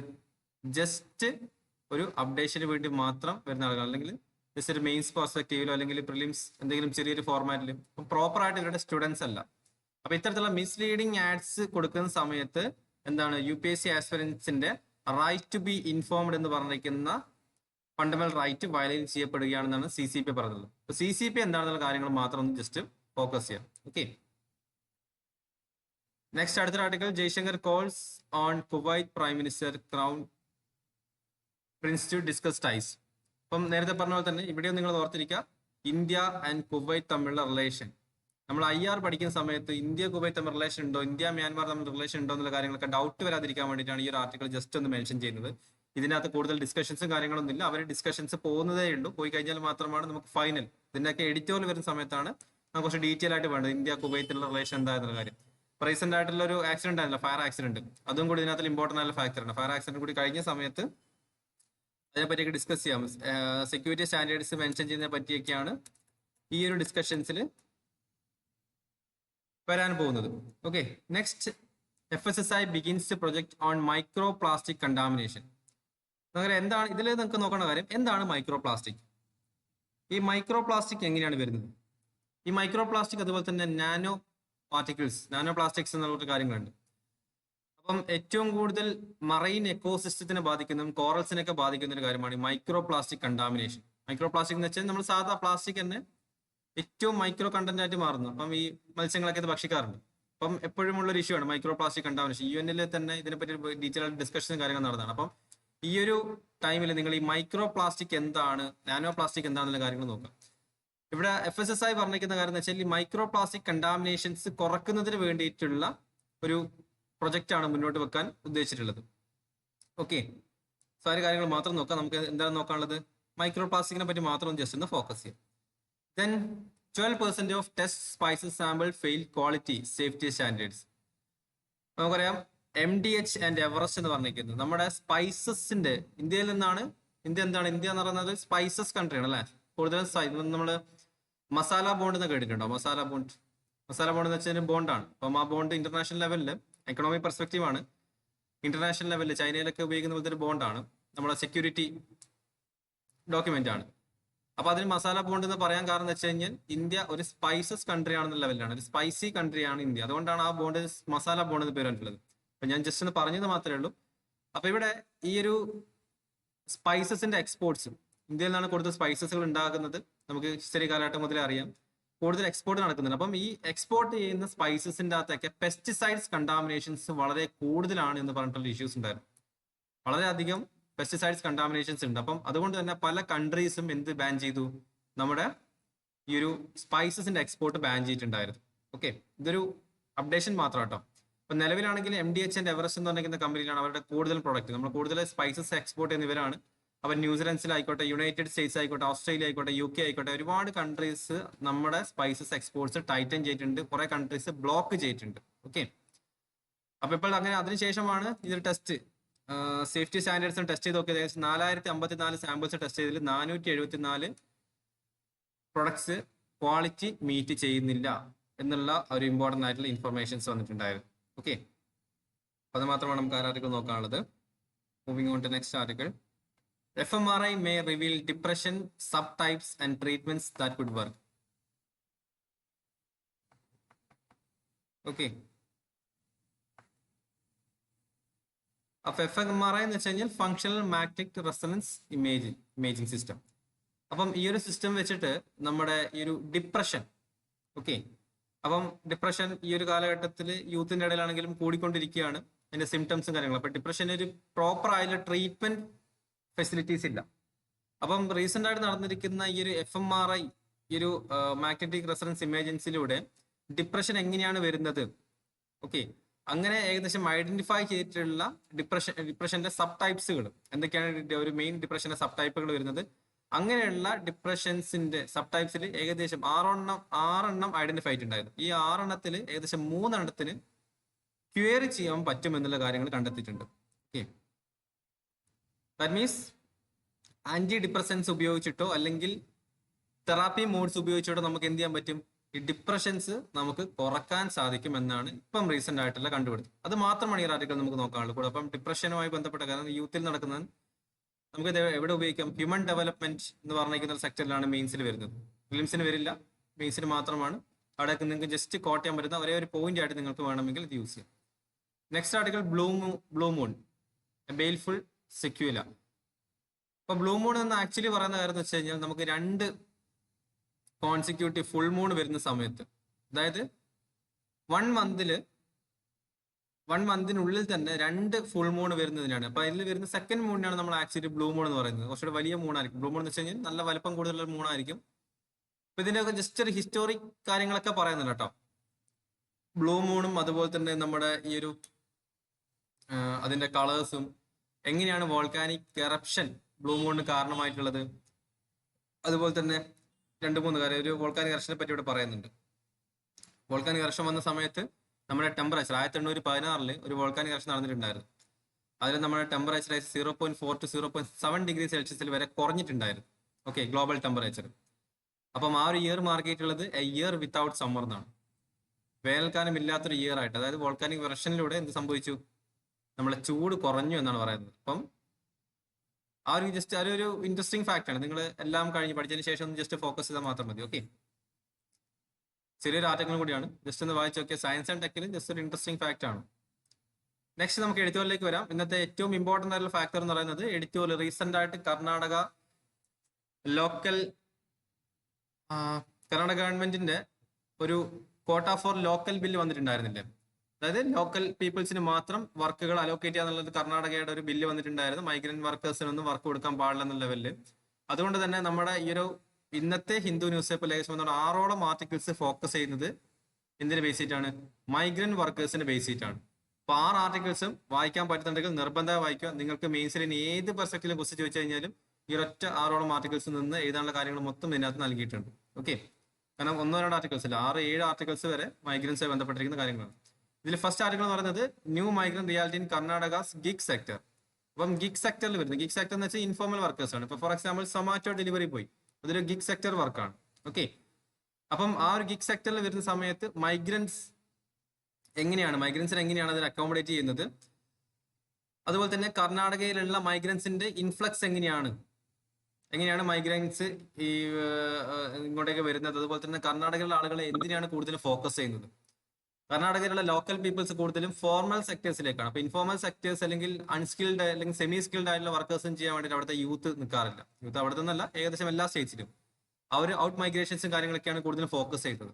ജസ്റ്റ് ഒരു അപ്ഡേഷന് വേണ്ടി മാത്രം വരുന്ന ആളുകൾ, അല്ലെങ്കിൽ ജസ്റ്റ് ഒരു മെയിൻസ് പെർസ്പെക്റ്റീവിലോ അല്ലെങ്കിൽ പ്രിലിംസ് എന്തെങ്കിലും ചെറിയൊരു ഫോർമാറ്റിലും പ്രോപ്പർ ആയിട്ട് ഇവരുടെ സ്റ്റുഡൻസ് അല്ല. അപ്പൊ ഇത്തരത്തിലുള്ള മിസ്ലീഡിംഗ് ആഡ്സ് കൊടുക്കുന്ന സമയത്ത് എന്താണ് UPSC ആസ്പിറൻസിന്റെ റൈറ്റ് ടു ബി ഇൻഫോംഡ് എന്ന് പറഞ്ഞിരിക്കുന്ന ഫണ്ടമെന്റൽ റൈറ്റ് വയലേറ്റ് ചെയ്യപ്പെടുകയാണെന്നാണ് CCP പറഞ്ഞത്. അപ്പൊ CCP എന്താണെന്നുള്ള കാര്യങ്ങൾ മാത്രം ഒന്ന് ജസ്റ്റ് ഫോക്കസ് ചെയ്യാം. ഓക്കെ, നെക്സ്റ്റ് അടുത്ത article, Jaishankar calls on Kuwait prime minister crown prince to discuss ties. അപ്പം നേരത്തെ പറഞ്ഞ പോലെ തന്നെ ഇവിടെയും നിങ്ങൾ ഓർത്തിരിക്കുക, ഇന്ത്യ ആൻഡ് കുവൈറ്റ് തമ്മിലുള്ള റിലേഷൻ. നമ്മൾ IR പഠിക്കുന്ന സമയത്ത് ഇന്ത്യ കുവൈറ്റ് തമ്മിൽ റിലേഷൻ ഉണ്ടോ, ഇന്ത്യ മ്യാൻമാർ തമ്മിൽ റിലേഷൻ ഉണ്ടോ എന്നുള്ള കാര്യങ്ങളൊക്കെ ഡൗട്ട് വരാതിരിക്കാൻ വേണ്ടിയിട്ടാണ് ഈ ഒരു ആർട്ടിക്കിൾ ജസ്റ്റ് ഒന്ന് മെൻഷൻ ചെയ്യുന്നത്. ഇതിനകത്ത് കൂടുതൽ ഡിസ്കഷൻസും കാര്യങ്ങളൊന്നും ഇല്ല. അവർ ഡിസ്കഷൻസ് പോകുന്നതേ ഉള്ളൂ. പോയി കഴിഞ്ഞാൽ മാത്രമാണ് നമുക്ക് ഫൈനൽ ഇതിൻ്റെയൊക്കെ എഡിറ്റോറിയൽ വരുന്ന സമയത്താണ് നമുക്ക് കുറച്ച് ഡീറ്റെയിൽ ആയിട്ട് വേണ്ടത് ഇന്ത്യ കുവൈത്തിലുള്ള റിലേഷൻ എന്തായെന്നുള്ള കാര്യം. റീസെന്റ് ആയിട്ടുള്ള ഒരു ആക്സിഡന്റ് ആണല്ലോ, ഫയർ ആക്സിഡന്റ്. അതും കൂടി ഇതിനകത്ത് ഇമ്പോർട്ടന്റ് ആയിട്ടുള്ള ഫാക്ടറാണ്. ഫയർ ആക്സിഡന്റ് കൂടി കഴിഞ്ഞ സമയത്ത് അതിനെപ്പറ്റിയൊക്കെ ഡിസ്കസ് ചെയ്യാം. സെക്യൂരിറ്റി സ്റ്റാൻഡേർഡ്സ് മെൻഷൻ ചെയ്യുന്നതിനെ പറ്റിയൊക്കെയാണ് ഈ ഒരു ഡിസ്കഷൻസിൽ വരാൻ പോകുന്നത്. Okay, next, FSSAI begins project on micro plastic contamination. അങ്ങനെ എന്താണ് ഇതിൽ നിങ്ങൾക്ക് നോക്കേണ്ട കാര്യം, എന്താണ് മൈക്രോ പ്ലാസ്റ്റിക്? ഈ മൈക്രോ പ്ലാസ്റ്റിക് എങ്ങനെയാണ് വരുന്നത്? ഈ മൈക്രോ പ്ലാസ്റ്റിക് അതുപോലെ തന്നെ നാനോ പ്ലാസ്റ്റിക്സ് എന്നുള്ള കാര്യങ്ങളുണ്ട്. അപ്പം ഏറ്റവും കൂടുതൽ മറൈൻ എക്കോസിസ്റ്റത്തിനെ ബാധിക്കുന്നതും കോറൽസിനെയൊക്കെ ബാധിക്കുന്ന ഒരു കാര്യമാണ് ഈ micro plastic contamination. Micro plastic എന്ന് വെച്ചാൽ നമ്മൾ സാധാ പ്ലാസ്റ്റിക് തന്നെ ഏറ്റവും മൈക്രോ കണ്ടന്റ് ആയിട്ട് മാറുന്നു. അപ്പം ഈ മത്സ്യങ്ങളൊക്കെ ഇത് ഭക്ഷിക്കാറുണ്ട്. അപ്പം എപ്പോഴും ഉള്ള ഒരു ഇഷ്യൂ ആണ് മൈക്രോ പ്ലാസ്റ്റിക് കണ്ടാമിനേഷൻ. UN തന്നെ ഇതിനെപ്പറ്റി ഡീറ്റെയിൽ ആയിട്ട് ഡിസ്കഷനും കാര്യങ്ങൾ നടന്നതാണ്. അപ്പം ഈ ഒരു ടൈമിൽ നിങ്ങൾ ഈ മൈക്രോ പ്ലാസ്റ്റിക് എന്താണ്, നാനോ പ്ലാസ്റ്റിക് എന്താണെന്നുള്ള കാര്യങ്ങൾ നോക്കാം. ഇവിടെ FSSAI പറഞ്ഞിരിക്കുന്ന കാര്യം എന്ന് വെച്ചാൽ ഈ മൈക്രോ പ്ലാസ്റ്റിക് കണ്ടാമിനേഷൻസ് കുറക്കുന്നതിന് വേണ്ടിയിട്ടുള്ള ഒരു പ്രൊജക്റ്റ് ആണ് മുന്നോട്ട് വെക്കാൻ ഉദ്ദേശിച്ചിട്ടുള്ളത്. ഓക്കെ, സാരി കാര്യങ്ങൾ മാത്രം നോക്കാം. നമുക്ക് എന്താണ് നോക്കാനുള്ളത്, മൈക്രോ പ്ലാസ്റ്റിക്കിനെ പറ്റി മാത്രം ജസ്റ്റ് ഒന്ന് ഫോക്കസ് ചെയ്യാം. Then 12% of test spices sample fail quality safety standards. നമുക്കറിയാം MDH ആൻഡ് എവറസ്റ്റ് എന്ന് പറഞ്ഞിരിക്കുന്നത് നമ്മുടെ സ്പൈസസിന്റെ ഇന്ത്യയിൽ നിന്നാണ്. ഇന്ത്യ എന്ന് പറയുന്നത് സ്പൈസസ് കൺട്രിയാണ് അല്ലെ. കൂടുതലും നമ്മൾ മസാല ബോണ്ട് എന്ന് കേട്ടിട്ടുണ്ടോ? മസാല ബോണ്ട് എന്ന് വെച്ചാൽ ബോണ്ടാണ്. അപ്പം ആ ബോണ്ട് ഇന്റർനാഷണൽ ലെവലിൽ എക്കണോമിക് പെർസ്പെക്റ്റീവ് ആണ്. ഇന്റർനാഷണൽ ലെവലിൽ ചൈനയിലൊക്കെ ഉപയോഗിക്കുന്ന പോലത്തെ ഒരു ബോണ്ടാണ്, നമ്മുടെ സെക്യൂരിറ്റി ഡോക്യുമെന്റ് ആണ്. അപ്പൊ അതിന് മസാല ബോണ്ട് എന്ന് പറയാൻ കാരണം എന്ന് വെച്ച് കഴിഞ്ഞാൽ ഇന്ത്യ ഒരു സ്പൈസസ് കൺട്രി ആണെന്ന ലെവലിലാണ്, ഒരു സ്പൈസി കൺട്രിയാണ് ഇന്ത്യ. അതുകൊണ്ടാണ് ആ ബോണ്ട് മസാല ബോണ്ട് എന്ന് പേര് വന്നിട്ടുള്ളത്. അപ്പൊ ഞാൻ ജസ്റ്റ് ഒന്ന് പറഞ്ഞത് മാത്രമേ ഉള്ളൂ. അപ്പൊ ഇവിടെ ഈ ഒരു സ്പൈസസിന്റെ എക്സ്പോർട്സ്, ഇന്ത്യയിൽ നിന്നാണ് കൂടുതൽ സ്പൈസസുകൾ ഉണ്ടാകുന്നത്. നമുക്ക് ഹിസ്റ്ററി കാലഘട്ടം മുതലേ അറിയാം, കൂടുതൽ എക്സ്പോർട്ട് നടക്കുന്നുണ്ട്. അപ്പം ഈ എക്സ്പോർട്ട് ചെയ്യുന്ന സ്പൈസസിന്റെ അകത്തൊക്കെ പെസ്റ്റിസൈഡ്സ് കണ്ടാമിനേഷൻസ് വളരെ കൂടുതലാണ് എന്ന് പറഞ്ഞിട്ടുള്ള ഇഷ്യൂസ് ഉണ്ടായിരുന്നു. വളരെയധികം പെസ്റ്റിസൈഡ്സ് കണ്ടാമിനേഷൻസ് ഉണ്ട്. അപ്പം അതുകൊണ്ട് തന്നെ പല കൺട്രീസും എന്ത് ബാൻ ചെയ്തു, നമ്മുടെ ഈ ഒരു സ്പൈസസിന്റെ എക്സ്പോർട്ട് ബാൻ ചെയ്തിട്ടുണ്ടായിരുന്നു. ഓക്കെ, ഇതൊരു അപ്ഡേഷൻ മാത്രം കേട്ടോ. അപ്പൊ നിലവിലാണെങ്കിൽ MDH ആൻഡ് എവറസ്റ്റ് എന്ന് പറഞ്ഞിരിക്കുന്ന കമ്പനിയിലാണ് അവരുടെ കൂടുതൽ പ്രൊഡക്റ്റ്. നമ്മൾ കൂടുതൽ സ്പൈസസ് എക്സ്പോർട്ട് ചെയ്യുന്നവരാണ്. അവർ ന്യൂസിലൻഡ്സിലായിക്കോട്ടെ, യുണൈറ്റഡ് സ്റ്റേറ്റ്സ് ആയിക്കോട്ടെ, ഓസ്ട്രേലിയ ആയിക്കോട്ടെ, UK ആയിക്കോട്ടെ, ഒരുപാട് കൺട്രീസ് നമ്മുടെ സ്പൈസസ് എക്സ്പോർട്സ് ടൈറ്റൻ ചെയ്തിട്ടുണ്ട്. കുറെ കൺട്രീസ് ബ്ലോക്ക് ചെയ്തിട്ടുണ്ട്. ഓക്കെ, അപ്പൊ ഇപ്പോൾ അങ്ങനെ അതിനുശേഷമാണ് ഇതൊരു ടെസ്റ്റ് സേഫ്റ്റി സ്റ്റാൻഡേർഡ്സും ടെസ്റ്റ് ചെയ്ത് നോക്കിയത്. ഏകദേശം 4054 സാമ്പിൾസ് ടെസ്റ്റ് ചെയ്തതിൽ 474 പ്രൊഡക്ട്സ് ക്വാളിറ്റി മീറ്റ് ചെയ്യുന്നില്ല എന്നുള്ള ഒരു ഇമ്പോർട്ടൻ്റ് ആയിട്ടുള്ള ഇൻഫർമേഷൻസ് വന്നിട്ടുണ്ടായിരുന്നു. ഓക്കെ, അത് മാത്രമാണ് നമുക്ക് ആ ആർട്ടിക്കിൾ നോക്കാനുള്ളത്. Moving on to next article. FMRI may reveal depression subtypes and treatments that could work. Okay. അപ്പൊ FMRI എന്ന് വെച്ച് കഴിഞ്ഞാൽ functional magnetic resonance imaging system. അപ്പം ഈ ഒരു സിസ്റ്റം വെച്ചിട്ട് നമ്മുടെ ഈ ഒരു ഡിപ്രഷൻ, ഓക്കെ, അപ്പം ഡിപ്രഷൻ ഈ ഒരു കാലഘട്ടത്തിൽ യൂത്തിന്റെ ഇടയിലാണെങ്കിലും കൂടിക്കൊണ്ടിരിക്കുകയാണ് അതിന്റെ സിംറ്റംസും കാര്യങ്ങളും. അപ്പൊ ഡിപ്രഷന് ഒരു പ്രോപ്പർ ആയിട്ടുള്ള ട്രീറ്റ്മെന്റ് ഫെസിലിറ്റീസ് ഇല്ല. അപ്പം റീസെന്റ് ആയിട്ട് നടന്നിരിക്കുന്ന ഈ ഒരു FMRI, ഈ ഒരു മാഗ്നറ്റിക് റെസൊണൻസ് ഇമേജൻസിലൂടെ ഡിപ്രഷൻ എങ്ങനെയാണ് വരുന്നത്, ഓക്കെ, അങ്ങനെ ഏകദേശം ഐഡന്റിഫൈ ചെയ്തിട്ടുള്ള ഡിപ്രഷന്റെ സബ് ടൈപ്സുകൾ എന്തൊക്കെയാണ്, ഒരു മെയിൻ ഡിപ്രഷന്റെ സബ് ടൈപ്പുകൾ വരുന്നത്. അങ്ങനെയുള്ള ഡിപ്രഷൻസിന്റെ സബ് ടൈപ്സിൽ ഏകദേശം ആറെണ്ണം ഐഡന്റിഫൈ ചെയ്തിട്ടുണ്ടായിരുന്നു. ഈ 6 ഏകദേശം 3 ക്യൂർ ചെയ്യാൻ പറ്റും എന്നുള്ള കാര്യങ്ങൾ കണ്ടെത്തിയിട്ടുണ്ട്. Okay, that means antidepressants ഉപയോഗിച്ചിട്ടോ അല്ലെങ്കിൽ തെറാപ്പി മോഡ്സ് ഉപയോഗിച്ചിട്ടോ നമുക്ക് എന്ത് ചെയ്യാൻ പറ്റും, ഈ ഡിപ്രഷൻസ് നമുക്ക് കുറക്കാൻ സാധിക്കും എന്നാണ് ഇപ്പം റീസെന്റ് ആയിട്ടുള്ള കണ്ടുപിടുത്തം. അത് മാത്രമാണ് ഈ ആർട്ടിക്കിൾ നമുക്ക് നോക്കാനുള്ളത് കൂടെ. അപ്പം ഡിപ്രഷനുമായി ബന്ധപ്പെട്ട കാരണം യൂത്തിൽ നടക്കുന്നത് നമുക്ക് എവിടെ ഉപയോഗിക്കാം, ഹ്യൂമൻ ഡെവലപ്മെന്റ് എന്ന് പറഞ്ഞിരിക്കുന്ന ഒരു സെക്ടറിലാണ് മെയിൻസിൽ വരുന്നത്. ഫിലിംസിന് വരില്ല, മെയിൻസിന് മാത്രമാണ്. അവിടെ നിങ്ങൾക്ക് ജസ്റ്റ് കോട്ട് ചെയ്യാൻ പറ്റുന്ന ഒരേ ഒരു പോയിന്റ് ആയിട്ട് നിങ്ങൾക്ക് വേണമെങ്കിൽ ഇത് യൂസ് ചെയ്യാം. നെക്സ്റ്റ് ആർട്ടിക്കിൾ ബ്ലൂ മൂൺ ബെയിൽഫുൾ സെക്യൂല. അപ്പൊ ബ്ലൂ മൂൺ എന്ന് ആക്ച്വലി പറയുന്ന കാര്യം എന്ന് വെച്ച് കഴിഞ്ഞാൽ നമുക്ക് 2 കോൺസിക്യൂട്ടീവ് ഫുൾ മൂൺ വരുന്ന സമയത്ത്, അതായത് 1 മന്തിനുള്ളിൽ തന്നെ 2 ഫുൾ മൂൺ വരുന്നതിനാണ്. അപ്പൊ അതിൽ വരുന്ന സെക്കൻഡ് മൂണിനാണ് നമ്മൾ ആക്ച്വലി ബ്ലൂ മൂൺ എന്ന് പറയുന്നത്. കുറച്ചുകൂടെ വലിയ മൂണായിരിക്കും. ബ്ലൂ മൂൺ എന്ന് വെച്ച് കഴിഞ്ഞാൽ നല്ല വലുപ്പം കൂടുതലുള്ള മൂണായിരിക്കും. അപ്പൊ ഇതിന്റെ ജസ്റ്റ് ഒരു ഹിസ്റ്റോറിക് കാര്യങ്ങളൊക്കെ പറയുന്നുണ്ട് കേട്ടോ. ബ്ലൂ മൂണും അതുപോലെ തന്നെ നമ്മുടെ ഈ ഒരു അതിന്റെ കളേഴ്സും എങ്ങനെയാണ് വോൾക്കാനിക് എറപ്ഷൻ ബ്ലൂ മൂണിന് കാരണമായിട്ടുള്ളത്. അതുപോലെ തന്നെ 2-3 കാര്യം ഒരു വോൾക്കാനിക് എറപ്ഷനെ പറ്റി ഇവിടെ പറയുന്നുണ്ട്. വോൾക്കാനിക് എറപ്ഷൻ വന്ന സമയത്ത് നമ്മുടെ ടെമ്പറേച്ചർ 1816 ഒരു വോൾക്കാനിക് എറപ്ഷൻ നടന്നിട്ടുണ്ടായിരുന്നു. അതിൽ നമ്മുടെ ടെമ്പറേച്ചർ 0.4 to 0.7 ഡിഗ്രി സെൽഷ്യസിൽ വരെ കുറഞ്ഞിട്ടുണ്ടായിരുന്നു. Okay, global temperature. അപ്പം ആ ഒരു ഇയർ മാർക്ക് ചെയ്തിട്ടുള്ളത് എ ഇയർ വിത്തൗട്ട് സമ്മർ എന്നാണ്. വേനൽക്കാലം ഇല്ലാത്തൊരു ഇയർ ആയിട്ട്. അതായത് വോൾക്കാനിക് എറപ്ഷനിലൂടെ എന്ത് സംഭവിച്ചു, നമ്മളെ ചൂട് കുറഞ്ഞു എന്നാണ് പറയുന്നത്. അപ്പം ആ ഒരു ജസ്റ്റ് ഒരു ഇൻട്രസ്റ്റിംഗ് ഫാക്ട് ആണ്. നിങ്ങൾ എല്ലാം കഴിഞ്ഞ് പഠിച്ചതിന് ശേഷം ഒന്ന് ജസ്റ്റ് ഫോക്കസ് ചെയ്താൽ മാത്രം മതി. ഓക്കെ, ചെറിയൊരു ആർട്ടിക്കിളും കൂടിയാണ്, ജസ്റ്റ് ഒന്ന് വായിച്ചു നോക്കിയാൽ സയൻസ് ആൻഡ് ടെക്കിലും ജസ്റ്റ് ഒരു ഇൻട്രസ്റ്റിംഗ് ഫാക്ട് ആണ്. നെക്സ്റ്റ് നമുക്ക് എഡിറ്റോറിയലിലേക്ക് വരാം. ഇന്നത്തെ ഏറ്റവും ഇമ്പോർട്ടന്റ് ആയിട്ടുള്ള ഫാക്ടർ എന്ന് പറയുന്നത് എഡിറ്റോറിയൽ. റീസെന്റ് ആയിട്ട് കർണാടക ഗവൺമെന്റിന്റെ ഒരു കോട്ട ഫോർ ലോക്കൽ ബില്ല് വന്നിട്ടുണ്ടായിരുന്നില്ലേ. അതായത് ലോക്കൽ പീപ്പിൾസിന് മാത്രം വർക്കുകൾ അലോക്കേറ്റ് ചെയ്യാന്നുള്ളത് കർണാടകയുടെ ഒരു ബില്ല് വന്നിട്ടുണ്ടായിരുന്നു. മൈഗ്രന്റ് വർക്കേഴ്സിനൊന്നും വർക്ക് കൊടുക്കാൻ പാടില്ല എന്നുള്ള ലെവലില്. അതുകൊണ്ട് തന്നെ നമ്മുടെ ഈ ഒരു ഇന്നത്തെ ഹിന്ദു ന്യൂസ് പേപ്പർ ലേഖനം 6ഓളം ആർട്ടിക്കിൾസ് ഫോക്കസ് ചെയ്യുന്നത് എന്തിനെ ബേസ് ചെയ്തിട്ടാണ്, മൈഗ്രന്റ് വർക്കേഴ്സിനെ ബേസ് ചെയ്തിട്ടാണ്. അപ്പൊ 6 ആർട്ടിക്കിൾസും വായിക്കാൻ പറ്റുന്നുണ്ടെങ്കിൽ നിർബന്ധമായി വായിക്കുക. നിങ്ങൾക്ക് മെയിൻസിൽ ഏത് പെർസ്പെക്റ്റീവിലും ക്വസ്റ്റ്യൻ ചോദിച്ചു കഴിഞ്ഞാലും ഈ ഒരൊറ്റ 6ഓളം ആർട്ടിക്കിൾസിൽ നിന്ന് എഴുതാനുള്ള കാര്യങ്ങൾ മൊത്തം ഇതിനകത്ത് നൽകിയിട്ടുണ്ട്. ഓക്കെ, കാരണം 1-2 ആർട്ടിക്കിൾസ് അല്ല, 6-7 ആർട്ടിക്കിൾസ് വരെ മൈഗ്രൻസുമായി ബന്ധപ്പെട്ടിരിക്കുന്ന കാര്യങ്ങളാണ്. ഇതിൽ ഫസ്റ്റ് ആർട്ടിക്കിൾ എന്ന് പറയുന്നത് new migrant reality in Karnataka's gig sector. അപ്പം ഗിഗ് സെക്ടറിൽ വരുന്നത്, ഗിഗ് സെക്ടർ എന്ന് വെച്ചാൽ ഇൻഫോർമൽ വർക്കേഴ്സ് ആണ്. ഇപ്പൊ ഫോർ എക്സാമ്പിൾ സൊമാറ്റോ ഡെലിവറി പോയി, അതൊരു ഗിഗ് സെക്ടർ വർക്കാണ്. ഓക്കെ, അപ്പം ആ ഒരു ഗിഗ് സെക്ടറിൽ വരുന്ന സമയത്ത് മൈഗ്രൻസിനെ എങ്ങനെയാണ് അതിന് അക്കോമഡേറ്റ് ചെയ്യുന്നത്, അതുപോലെ തന്നെ കർണാടകയിലുള്ള മൈഗ്രൻസിന്റെ ഇൻഫ്ലക്സ് എങ്ങനെയാണ് മൈഗ്രൻസ് ഈ ഇങ്ങോട്ടേക്ക് വരുന്നത്, അതുപോലെ തന്നെ കർണാടകയിലുള്ള ആളുകളെ എന്തിനാണ് കൂടുതൽ ഫോക്കസ് ചെയ്യുന്നത്. കർണാടകയിലുള്ള ലോക്കൽ പീപ്പിൾസ് കൂടുതലും ഫോർമൽ സെക്ടേഴ്സിലേക്കാണ്. അപ്പൊ ഇൻഫോർമൽ സെക്ടേഴ്സ് അല്ലെങ്കിൽ അൺസ്കിൽഡ് അല്ലെങ്കിൽ സെമി സ്കിൽഡ് ആയിട്ടുള്ള വർക്കേഴ്സും ചെയ്യാൻ വേണ്ടിയിട്ട് അവിടുത്തെ യൂത്ത് നിൽക്കാറില്ല. യൂത്ത് അവിടെ നിന്നല്ല, ഏകദേശം എല്ലാ സ്റ്റേറ്റ്സിലും അവർ ഔട്ട് മൈഗ്രേഷൻസും കാര്യങ്ങളൊക്കെയാണ് കൂടുതലും ഫോക്കസ് ചെയ്തത്.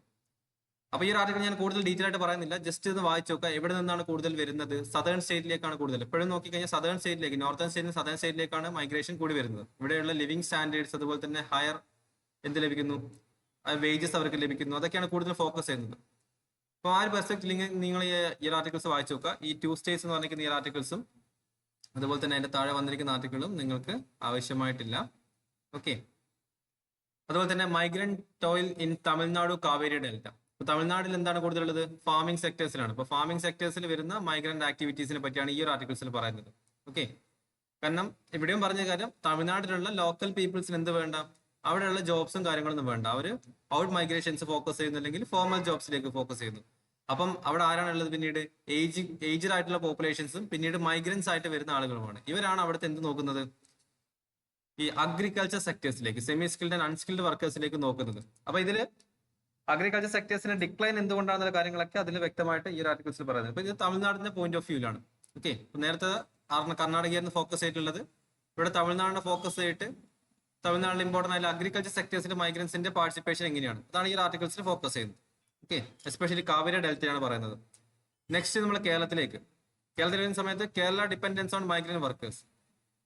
അപ്പൊ ഈ ഒരു ആർട്ടിക്കിൾ ഞാൻ കൂടുതൽ ഡീറ്റെയിൽ ആയിട്ട് പറയുന്നില്ല, ജസ്റ്റ് ഇത് വായിച്ചു നോക്കുക. എവിടെ നിന്നാണ് കൂടുതൽ വരുന്നത്, സദേൺ സ്റ്റേറ്റിലേക്കാണ് കൂടുതൽ. എപ്പോഴും നോക്കിക്കഴിഞ്ഞാൽ സദേൺ സ്റ്റേറ്റിലേക്ക്, നോർത്തേൺ സ്റ്റേറ്റിൽ സദേൺ സ്റ്റേറ്റിലേക്കാണ് മൈഗ്രേഷൻ കൂടി വരുന്നത്. ഇവിടെയുള്ള ലിവിംഗ് സ്റ്റാൻഡേർഡ്സ്, അതുപോലെ തന്നെ ഹയർ ലഭിക്കുന്നു, വേജസ് അവർക്ക് ലഭിക്കുന്നു, അതൊക്കെയാണ് കൂടുതൽ ഫോക്കസ് ചെയ്യുന്നത്. അപ്പൊ ആ ഒരു പെർസ്പെക്റ്റീവ് നിങ്ങൾ ഈ ആർട്ടിക്കിൾസ് വായിച്ചു നോക്കുക. ഈ 2 സ്റ്റേറ്റ്സ് എന്ന് പറഞ്ഞിരിക്കുന്ന ഈ ആർട്ടിക്കിൾസും അതുപോലെ തന്നെ അതിന്റെ താഴെ വന്നിരിക്കുന്ന ആർട്ടിക്കിളും നിങ്ങൾക്ക് ആവശ്യമായിട്ടില്ല. ഓക്കെ, അതുപോലെ തന്നെ migrant ടോയിൽ in Tamil Nadu Kaveri delta. തമിഴ്നാട്ടിൽ എന്താണ് കൂടുതലുള്ളത്, ഫാമിംഗ് സെക്ടേഴ്സിലാണ്. ഇപ്പൊ ഫാമിംഗ് സെക്ടേഴ്സിൽ വരുന്ന മൈഗ്രന്റ് ആക്ടിവിറ്റീസിനെ പറ്റിയാണ് ഈ ഒരു ആർട്ടിക്കിൾസിൽ പറയുന്നത്. ഓക്കെ, കാരണം ഇവിടെയും പറഞ്ഞ കാര്യം, തമിഴ്നാട്ടിലുള്ള ലോക്കൽ പീപ്പിൾസിന് എന്ത് വേണ്ട, അവിടെയുള്ള ജോബ്സും കാര്യങ്ങളൊന്നും വേണ്ട. അവർ ഔട്ട് മൈഗ്രേഷൻസ് ഫോക്കസ് ചെയ്യുന്നു, അല്ലെങ്കിൽ ഫോർമൽ ജോബ്സിലേക്ക് ഫോക്കസ് ചെയ്യുന്നു. അപ്പം അവിടെ ആരാണുള്ളത്? പിന്നീട് ഏജ്ഡ് ആയിട്ടുള്ള പോപ്പുലേഷൻസും പിന്നീട് മൈഗ്രൻസ് ആയിട്ട് വരുന്ന ആളുകളുമാണ്. ഇവരാണ് അവിടുത്തെ എന്ത് നോക്കുന്നത്? ഈ അഗ്രികൾച്ചർ സെക്ടേഴ്സിലേക്ക്, സെമി സ്കിൽഡ് ആൻഡ് അൺസ്കിൽഡ് വർക്കേഴ്സിലേക്ക് നോക്കുന്നത്. അപ്പൊ ഇതില് അഗ്രികൾച്ചർ സെക്ടേഴ്സിന്റെ ഡിക്ലൈൻ എന്തുകൊണ്ടാണെന്നുള്ള കാര്യങ്ങളൊക്കെ അതിൽ വ്യക്തമായിട്ട് ഈ ഒരു ആർട്ടിക്കിൾസിൽ പറയുന്നത്. അപ്പൊ ഇത് തമിഴ്നാടിന്റെ പോയിന്റ് ഓഫ് വ്യൂലാണ്. ഓക്കെ, നേരത്തെ കർണാടകയായിരുന്നു ഫോക്കസ് ചെയ്തിട്ടുള്ളത്. ഇവിടെ തമിഴ്നാടിനെ ഫോക്കസ് ചെയ്തിട്ട് തമിഴ്നാട്ടിൽ ഇമ്പോർട്ടന്റ് ആയിട്ടുള്ള അഗ്രികൾച്ചർ സെക്ടേഴ്സിന്റെ മൈഗ്രൻസിന്റെ പാർട്ടിസിപ്പേഷൻ എങ്ങനെയാണ്, അതാണ് ഈ ഒരു ആർട്ടിക്കിൾസിൽ ഫോക്കസ് ചെയ്യുന്നത്. ഓക്കെ, എസ്പെഷ്യലി കാവേരി ഡെൽറ്റയാണ് പറയുന്നത്. നെക്സ്റ്റ് നമ്മൾ കേരളത്തിലേക്ക് വരുന്ന സമയത്ത് Kerala dependence on migrant workers.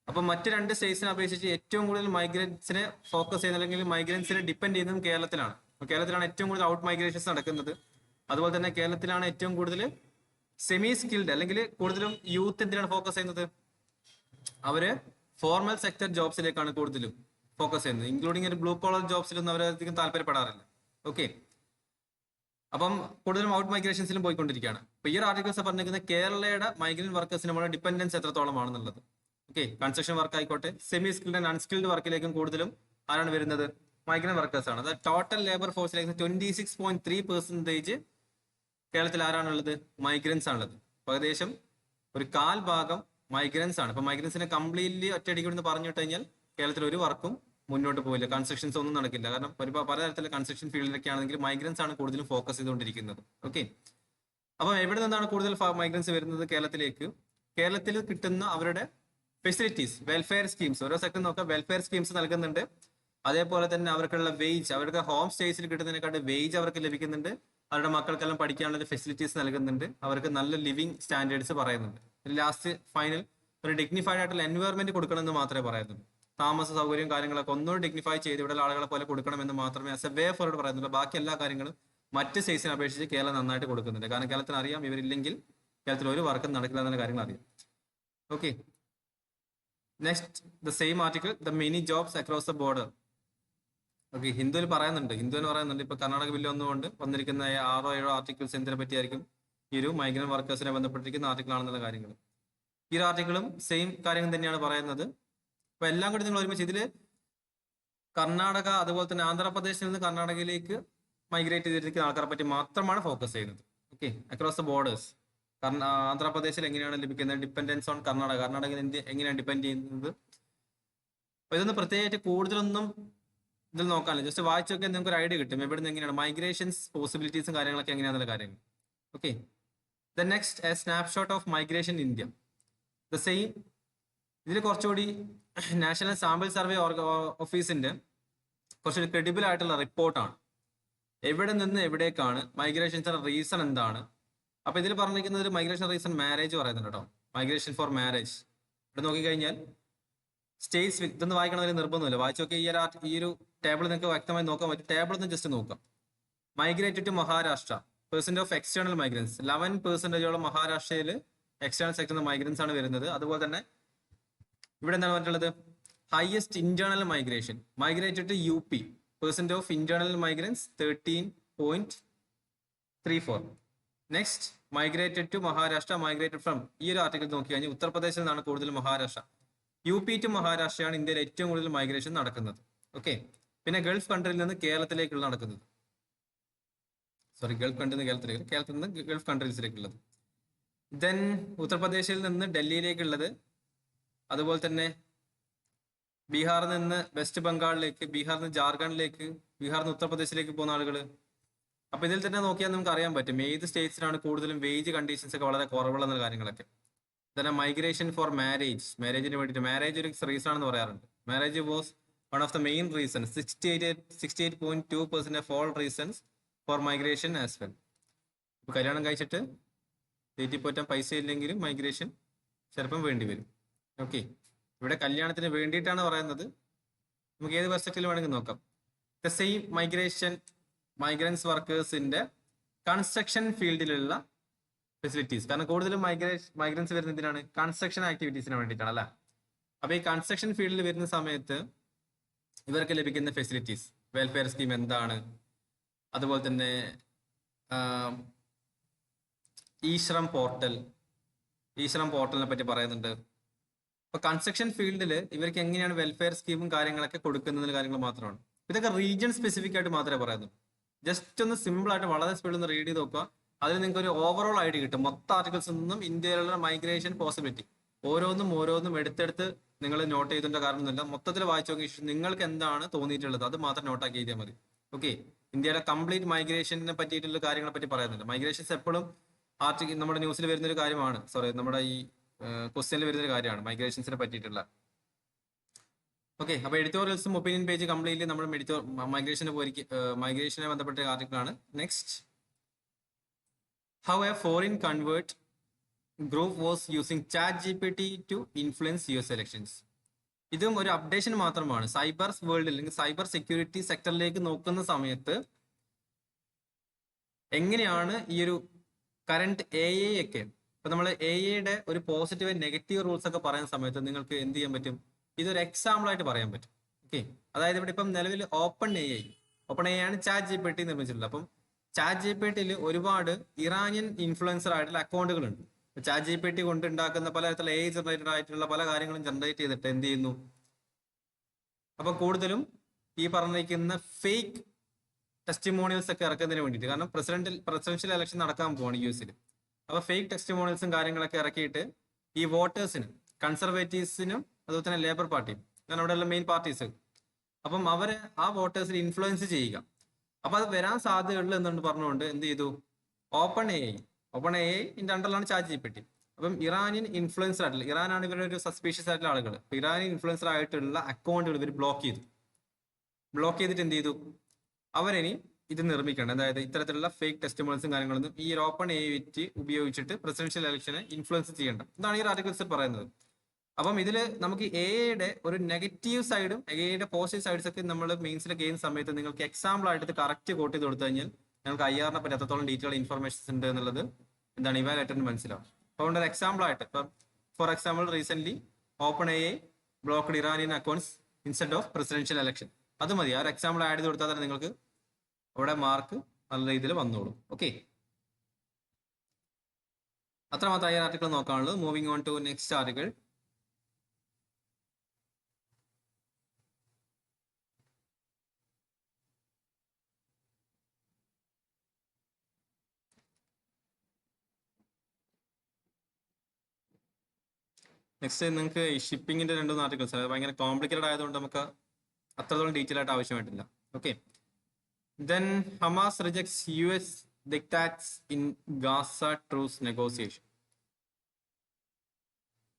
അപ്പൊ മറ്റ് രണ്ട് സ്റ്റേറ്റ്സിനെ അപേക്ഷിച്ച് ഏറ്റവും കൂടുതൽ മൈഗ്രൻസിനെ ഫോക്കസ് ചെയ്യുന്ന അല്ലെങ്കിൽ മൈഗ്രൻസിനെ ഡിപ്പെൻഡ് ചെയ്യുന്നതും കേരളത്തിലാണ്. കേരളത്തിലാണ് ഏറ്റവും കൂടുതൽ ഔട്ട് മൈഗ്രേഷൻസ് നടക്കുന്നത്. അതുപോലെ തന്നെ കേരളത്തിലാണ് ഏറ്റവും കൂടുതൽ സെമി സ്കിൽഡ് അല്ലെങ്കിൽ കൂടുതലും യൂത്ത് എന്തിനാണ് ഫോക്കസ് ചെയ്യുന്നത്? അവര് ഫോർമൽ സെക്ടർ ജോബ്സിലേക്കാണ് കൂടുതലും ഫോക്കസ് ചെയ്യുന്നത്. ഇൻക്ലൂഡിങ് ഒരു ബ്ലൂ കോളർ ജോബ്സിലൊന്നും അവർ അധികം താല്പര്യപ്പെടാറില്ല. ഓക്കെ, അപ്പം കൂടുതലും ഔട്ട് മൈഗ്രേഷൻസിലും പോയിക്കൊണ്ടിരിക്കുകയാണ്. അപ്പൊ ഈ ഒരു ആർട്ടിക്കിൾസ് പറഞ്ഞിരിക്കുന്നത് കേരളയുടെ മൈഗ്രന്റ് വർക്കേഴ്സിനുള്ള ഡിപ്പെൻഡൻസ് എത്രത്തോളമാണെന്നുള്ളത്. ഓക്കെ, കൺസ്ട്രക്ഷൻ വർക്ക് ആയിക്കോട്ടെ, സെമി സ്കിൽഡ് ആൻഡ് അൺസ്കിൽഡ് വർക്കിലേക്കും കൂടുതലും ആരാണ് വരുന്നത്? മൈഗ്രന്റ് വർക്കേഴ്സ് ആണ്. അതായത് ടോട്ടൽ ലേബർ ഫോഴ്സിലേക്ക് 26.3% കേരളത്തിൽ ആരാണുള്ളത്? മൈഗ്രൻസ് ആണുള്ളത്. ഏകദേശം ഒരു 1/4 മൈഗ്രൻസ് ആണ്. അപ്പൊ മൈഗ്രൻസിനെ കംപ്ലീറ്റ്ലി ഒറ്റയടിക്കൂടെ പറഞ്ഞു വിട്ട് കഴിഞ്ഞാൽ കേരളത്തിൽ ഒരു വർക്കും മുന്നോട്ട് പോയില്ല, കൺസ്ട്രക്ഷൻസ് ഒന്നും നടക്കില്ല. കാരണം പലതരത്തിലുള്ള കൺസ്ട്രക്ഷൻ ഫീൽഡിലൊക്കെ ആണെങ്കിൽ മൈഗ്രൻസ് ആണ് കൂടുതലും ഫോക്കസ് ചെയ്തുകൊണ്ടിരിക്കുന്നത്. ഓക്കെ, അപ്പം എവിടെ നിന്നാണ് കൂടുതൽ മൈഗ്രൻസ് വരുന്നത് കേരളത്തിലേക്ക്? കേരളത്തിൽ കിട്ടുന്ന അവരുടെ ഫെസിലിറ്റീസ്, വെൽഫെയർ സ്കീംസ്, ഓരോ സെക്ടർ നോക്കാം, വെൽഫെയർ സ്കീംസ് നൽകുന്നുണ്ട്. അതേപോലെ തന്നെ അവർക്കുള്ള വെയ്ജ്, അവരുടെ ഹോം സ്റ്റേസിൽ കിട്ടുന്നതിനെക്കാട്ട് വെയ്ജ് അവർക്ക് ലഭിക്കുന്നുണ്ട്. അവരുടെ മക്കൾക്കെല്ലാം പഠിക്കാനുള്ള ഫെസിലിറ്റീസ് നൽകുന്നുണ്ട്. അവർക്ക് നല്ല ലിവിങ് സ്റ്റാൻഡേർഡ്സ് പറയുന്നുണ്ട്. ലാസ്റ്റ് ഫൈനൽ ഒരു ഡിഗ്നിഫൈഡ് ആയിട്ടുള്ള എൻവയോൺമെന്റ് കൊടുക്കണമെന്ന് മാത്രമേ പറയുന്നുള്ളൂ. താമസ സൗകര്യം കാര്യങ്ങളൊക്കെ ഒന്നുകൂടി ഡിഗ്നിഫൈ ചെയ്ത് ഇവിടെ ആളുകളെ പോലെ കൊടുക്കണമെന്ന് മാത്രമേ ആസ് എ വേ ഫോർവേഡ് പറയുന്നുള്ളൂ. ബാക്കി എല്ലാ കാര്യങ്ങളും മറ്റ് സ്റ്റേറ്റ്സിനെ അപേക്ഷിച്ച് കേരളം നന്നായിട്ട് കൊടുക്കുന്നുണ്ട്. കാരണം കേരളത്തിന് അറിയാം ഇവരില്ലെങ്കിൽ കേരളത്തിൽ ഒരു വർക്കും നടക്കില്ല എന്നുള്ള കാര്യങ്ങൾ അറിയാം. Okay, next the same article, the many jobs across the border. Okay, ഹിന്ദുവിൽ പറയുന്നുണ്ട്, ഇപ്പൊ കർണാടക ബില്ല് വന്നുകൊണ്ട് വന്നിരിക്കുന്ന 6-7 ആർട്ടിക്കിൾസ് എന്തിനെ പറ്റിയായിരിക്കും? ഈ ഒരു മൈഗ്രന്റ് വർക്കേഴ്സിനെ ബന്ധപ്പെട്ടിരിക്കുന്ന ആർട്ടിക്കിൾ ആണെന്നുള്ള കാര്യങ്ങൾ. ഈ ഒരു ആർട്ടിക്കിളും സെയിം കാര്യങ്ങൾ തന്നെയാണ് പറയുന്നത്. അപ്പൊ എല്ലാം കൂടി നിങ്ങൾ ഒരുമിച്ച് ഇതില് കർണാടക അതുപോലെ തന്നെ ആന്ധ്രാപ്രദേശിൽ നിന്ന് കർണാടകയിലേക്ക് മൈഗ്രേറ്റ് ചെയ്തിരിക്കുന്ന ആൾക്കാരെ പറ്റി മാത്രമാണ് ഫോക്കസ് ചെയ്യുന്നത്. Okay, across the borders. കാരണം ആന്ധ്രാപ്രദേശിൽ എങ്ങനെയാണ് ലഭിക്കുന്നത്? ഡിപ്പെൻഡൻസ് ഓൺ കർണാടക, എങ്ങനെയാണ് ഡിപ്പെൻഡ് ചെയ്യുന്നത്? അപ്പൊ ഇതൊന്ന് പ്രത്യേകിച്ച് കൂടുതലൊന്നും ഇതിൽ നോക്കാനില്ല, ജസ്റ്റ് വായിച്ചു നോക്കിയാൽ നിങ്ങൾക്ക് ഒരു ഐഡിയ കിട്ടും എവിടെ നിന്ന് എങ്ങനെയാണ് മൈഗ്രേഷൻസ് പോസിബിലിറ്റീസും കാര്യങ്ങളൊക്കെ എങ്ങനെയാണെന്നുള്ള കാര്യങ്ങൾ. Okay, the next A snapshot of migration India. The same, ഇതിൽ കുറച്ചുകൂടി നാഷണൽ സാമ്പിൾ സർവേ ഓഫീസിന്റെ കുറച്ചുകൂടി ക്രെഡിബിൾ ആയിട്ടുള്ള റിപ്പോർട്ടാണ്. എവിടെ നിന്ന് എവിടേക്കാണ് മൈഗ്രേഷൻസിന്റെ റീസൺ എന്താണ്? അപ്പൊ ഇതിൽ പറഞ്ഞിരിക്കുന്നത് മൈഗ്രേഷൻ റീസൺ മാരേജ് പറയുന്നുണ്ട് കേട്ടോ. മൈഗ്രേഷൻ ഫോർ മാരേജ് ഇവിടെ നോക്കിക്കഴിഞ്ഞാൽ സ്റ്റേറ്റ്സ്, ഇതൊന്നും വായിക്കണമെന്ന് നിർബന്ധമില്ല, വായിച്ചു നോക്കി ഈ ഒരു ടേബിൾ നിങ്ങൾക്ക് വ്യക്തമായി നോക്കാൻ പറ്റും. ടേബിൾ ഒന്ന് ജസ്റ്റ് നോക്കാം. Migrated to Maharashtra, percent of external migrants 11% മഹാരാഷ്ട്രയിൽ എക്സ്റ്റേണൽ സെക്ടറിൽ മൈഗ്രൻസ് ആണ് വരുന്നത്. അതുപോലെ തന്നെ ഇവിടെ എന്താണ് പറഞ്ഞിട്ടുള്ളത്? Highest internal migration migrated to U P, percent of internal migrants 13.34. Next migrated to Maharashtra, migrated from, ഈ ഒരു ആർട്ടിക്കിൾ നോക്കി കഴിഞ്ഞാൽ ഉത്തർപ്രദേശിൽ നിന്നാണ് കൂടുതൽ മഹാരാഷ്ട്ര. യു പി ടു മഹാരാഷ്ട്രയാണ് ഇന്ത്യയിൽ ഏറ്റവും കൂടുതൽ മൈഗ്രേഷൻ നടക്കുന്നത്. ഓക്കെ, പിന്നെ ഗൾഫ് കൺട്രിയിൽ നിന്ന് കേരളത്തിലേക്കുള്ള നടക്കുന്നത്. ഗൾഫ് കൺട്രിയിൽ നിന്ന് കേരളത്തിൽ നിന്ന് ഗൾഫ് കൺട്രീസിലേക്കുള്ളത്. ദെൻ ഉത്തർപ്രദേശിൽ നിന്ന് ഡൽഹിയിലേക്കുള്ളത്. അതുപോലെ തന്നെ ബീഹാറിൽ നിന്ന് വെസ്റ്റ് ബംഗാളിലേക്ക്, ബീഹാറിൽ നിന്ന് ജാർഖണ്ഡിലേക്ക്, ബീഹാറിൽ നിന്ന് ഉത്തർപ്രദേശിലേക്ക് പോകുന്ന ആളുകൾ. അപ്പൊ ഇതിൽ തന്നെ നോക്കിയാൽ നമുക്ക് അറിയാൻ പറ്റും ഏത് സ്റ്റേറ്റ്സിലാണ് കൂടുതലും വേജ് കണ്ടീഷൻസ് ഒക്കെ വളരെ കുറവുള്ള കാര്യങ്ങളൊക്കെ. തന്നെ മൈഗ്രേഷൻ ഫോർ മാരേജിന് വേണ്ടിയിട്ട്, മാരേജ് ഒരു റീസൺ ആണെന്ന് പറയാറുണ്ട്. Marriage was one of the main reasons, 68.2% of all reasons for migration as well. ഇപ്പൊ കല്യാണം കഴിച്ചിട്ട് തീറ്റിപ്പോറ്റാൻ പൈസ ഇല്ലെങ്കിലും മൈഗ്രേഷൻ ചിലപ്പം വേണ്ടി വരും. ഓക്കെ, ഇവിടെ കല്യാണത്തിന് വേണ്ടിയിട്ടാണ് പറയുന്നത്. നമുക്ക് ഏത് പെർസ്പെക്റ്റീവിൽ വേണമെങ്കിൽ നോക്കാം. ദ സെയിം മൈഗ്രൻസ് വർക്കേഴ്സിന്റെ കൺസ്ട്രക്ഷൻ ഫീൽഡിലുള്ള ഫെസിലിറ്റീസ്. കാരണം കൂടുതലും മൈഗ്രൻസ് വരുന്ന എന്തിനാണ്? കൺസ്ട്രക്ഷൻ ആക്ടിവിറ്റീസിന് വേണ്ടിയിട്ടാണ് അല്ലേ. അപ്പൊ ഈ കൺസ്ട്രക്ഷൻ ഫീൽഡിൽ വരുന്ന സമയത്ത് ഇവർക്ക് ലഭിക്കുന്ന ഫെസിലിറ്റീസ്, വെൽഫെയർ സ്കീം എന്താണ്, അതുപോലെ തന്നെ ഈശ്രം പോർട്ടലിനെ പറ്റി പറയുന്നുണ്ട്. അപ്പൊ കൺസ്ട്രക്ഷൻ ഫീൽഡിൽ ഇവർക്ക് എങ്ങനെയാണ് വെൽഫെയർ സ്കീമും കാര്യങ്ങളൊക്കെ കൊടുക്കുന്നതിന് കാര്യങ്ങൾ മാത്രമാണ്. ഇതൊക്കെ റീജിയൻ സ്പെസിഫിക് ആയിട്ട് മാത്രമേ പറയുന്നുള്ളൂ. ജസ്റ്റ് ഒന്ന് സിമ്പിൾ ആയിട്ട് വളരെ സ്പീഡിൽ ഒന്ന് റീഡ് ചെയ്ത് നോക്കുക. അതിൽ നിങ്ങൾക്ക് ഒരു ഓവറോൾ ഐഡിയ കിട്ടും മൊത്തം ആർട്ടിക്കിൾസിൽ നിന്നും ഇന്ത്യയിലുള്ള മൈഗ്രേഷൻ പോസിബിലിറ്റി ഓരോന്നും എടുത്തെടുത്ത് നിങ്ങൾ നോട്ട് ചെയ്തിട്ട് കാരണമൊന്നുമില്ല. മൊത്തത്തിൽ വായിച്ചു നോക്കിയ ശേഷം നിങ്ങൾക്ക് എന്താണ് തോന്നിയിട്ടുള്ളത് അത് മാത്രം നോട്ടാക്കി എഴുതിയാൽ മതി. ഓക്കെ, ഇന്ത്യയുടെ കംപ്ലീറ്റ് മൈഗ്രേഷനെ പറ്റിയിട്ടുള്ള കാര്യങ്ങളെ പറ്റി പറയുന്നില്ല. മൈഗ്രേഷൻസ് എപ്പോഴും നമ്മുടെ ന്യൂസിൽ വരുന്ന ഒരു കാര്യമാണ്, സോറി നമ്മുടെ ഈ ക്വസ്റ്റ്യനിൽ വരുന്ന ഒരു കാര്യമാണ് മൈഗ്രേഷൻസിനെ പറ്റിയിട്ടുള്ള. ഓക്കെ, അപ്പൊ എഡിറ്റോറിയൽസും ഒപ്പീനിയൻ പേജ് കംപ്ലീറ്റ്ലി നമ്മൾ മൈഗ്രേഷനെ ബന്ധപ്പെട്ട ആർട്ടിക്കിളാണ്. Next, how a foreign covert group was using ChatGPT to influence US elections. ഇതും ഒരു അപ്ഡേഷൻ മാത്രമാണ്. സൈബർ വേൾഡിൽ അല്ലെങ്കിൽ സൈബർ സെക്യൂരിറ്റി സെക്ടറിലേക്ക് നോക്കുന്ന സമയത്ത് എങ്ങനെയാണ് ഈ ഒരു കറന്റ് AI ഒക്കെ, ഇപ്പൊ നമ്മൾ AI ഒരു പോസിറ്റീവ് നെഗറ്റീവ് റൂൾസ് ഒക്കെ പറയുന്ന സമയത്ത് നിങ്ങൾക്ക് എന്ത് ചെയ്യാൻ പറ്റും, ഇതൊരു എക്സാമ്പിൾ ആയിട്ട് പറയാൻ പറ്റും. ഓക്കെ, അതായത് ഇവിടെ ഇപ്പം നിലവിൽ ഓപ്പൺ AI ആണ് ChatGPT നിർമ്മിച്ചിട്ടുള്ളത്. അപ്പം ChatGPTയിൽ ഒരുപാട് ഇറാനിയൻ ഇൻഫ്ലുവൻസർ ആയിട്ടുള്ള അക്കൗണ്ടുകളുണ്ട്. ChatGPT കൊണ്ട് ഉണ്ടാക്കുന്ന പലതരത്തിലുള്ള AI ജനറേറ്റഡ് ആയിട്ടുള്ള പല കാര്യങ്ങളും ജനറേറ്റ് ചെയ്തിട്ട് എന്ത് ചെയ്യുന്നു, അപ്പൊ കൂടുതലും ഈ പറഞ്ഞിരിക്കുന്ന ഫേക്ക് ടെസ്റ്റിമോണിയൽസ് ഒക്കെ ഇറക്കുന്നതിന് വേണ്ടിയിട്ട്, കാരണം പ്രസിഡൻഷ്യൽ ഇലക്ഷൻ നടക്കാൻ പോവാണ് US. അപ്പൊ ഫേക്ക് ടെസ്റ്റിമോണിയൽസും കാര്യങ്ങളൊക്കെ ഇറക്കിയിട്ട് ഈ വോട്ടേഴ്സിനും കൺസർവേറ്റീവ്സിനും അതുപോലെ തന്നെ ലേബർ പാർട്ടിയും, കാരണം അവിടെയുള്ള മെയിൻ പാർട്ടീസ്, അപ്പം അവരെ ആ വോട്ടേഴ്സിൽ ഇൻഫ്ലുവൻസ് ചെയ്യുക. അപ്പൊ അത് വരാൻ സാധ്യതയുള്ളൂ എന്നുകൊണ്ട് പറഞ്ഞുകൊണ്ട് എന്ത് ചെയ്തു, ഓപ്പൺ AI ഇതിന്റെ അണ്ടറിലാണ് ChatGPT. അപ്പം ഇറാനിയൻ ഇൻഫ്ലുവൻസർ ആയിട്ടുള്ള, ഇറാനാണ് ഇവരുടെ ഒരു സസ്പീഷ്യസ് ആയിട്ടുള്ള ആളുകൾ, ഇറാനിയൻ ഇൻഫ്ലുവൻസർ ആയിട്ടുള്ള അക്കൗണ്ടുകൾ ഇവർ ബ്ലോക്ക് ചെയ്തിട്ട് എന്ത് ചെയ്തു, അവരിനി ഇത് നിർമ്മിക്കണം. അതായത് ഇത്തരത്തിലുള്ള ഫേക്ക് ടെസ്റ്റിമോണിയൽസും കാര്യങ്ങളൊന്നും ഈ ഓപ്പൺ AI ഉപയോഗിച്ചിട്ട് പ്രസിഡൻഷ്യൽ ഇലക്ഷനെ ഇൻഫ്ലുവൻസ് ചെയ്യേണ്ട. ഇതാണ് ഈ ആർട്ടിക്കിൾസിൽ പറയുന്നത്. അപ്പം ഇതിൽ നമുക്ക് AI ഒരു നെഗറ്റീവ് സൈഡും AI പോസിറ്റീവ് സൈഡ്സ് ഒക്കെ നമ്മൾ മെയിൻസിലൊക്കെ ചെയ്യുന്ന സമയത്ത് നിങ്ങൾക്ക് എക്സാമ്പിൾ ആയിട്ട് ഇത് കറക്റ്റ് കോട്ട് ചെയ്ത് കൊടുത്തു കഴിഞ്ഞാൽ ഞങ്ങൾക്ക് IRനെ പറ്റി എത്രത്തോളം ഡീറ്റെയിൽ ഇൻഫർമേഷൻസ് ഉണ്ട് എന്നുള്ളത് എന്താണ് ഇവാലുവേറ്ററിന് മനസ്സിലാവും. അപ്പോൾ ഒരു എക്സാമ്പിൾ ആയിട്ട് ഇപ്പം for example recent open AI blocked Iranian accounts instead of presidential election. അത് മതി, ആ ഒരു എക്സാമ്പിൾ ആഡ് ചെയ്ത് കൊടുത്താൽ തന്നെ നിങ്ങൾക്ക് അവിടെ മാർക്ക് നല്ല രീതിയിൽ വന്നോളും. ഓക്കെ, അത്രമാത്രം ഈ ആർട്ടിക്കിൾ നോക്കാനുള്ളത്. Moving on to next article. Next നിങ്ങൾക്ക് ഈ ഷിപ്പിങ്ങിന്റെ 2 ആർട്ടിക്കിൾസ്, അത് ഭയങ്കര കോംപ്ലിക്കേറ്റഡ് ആയതുകൊണ്ട് നമുക്ക് അത്രത്തോളം ഡീറ്റെയിൽ ആയിട്ട് ആവശ്യമായിട്ടില്ല. Okay, then Hamas rejects US dictats in Gaza truce negotiation.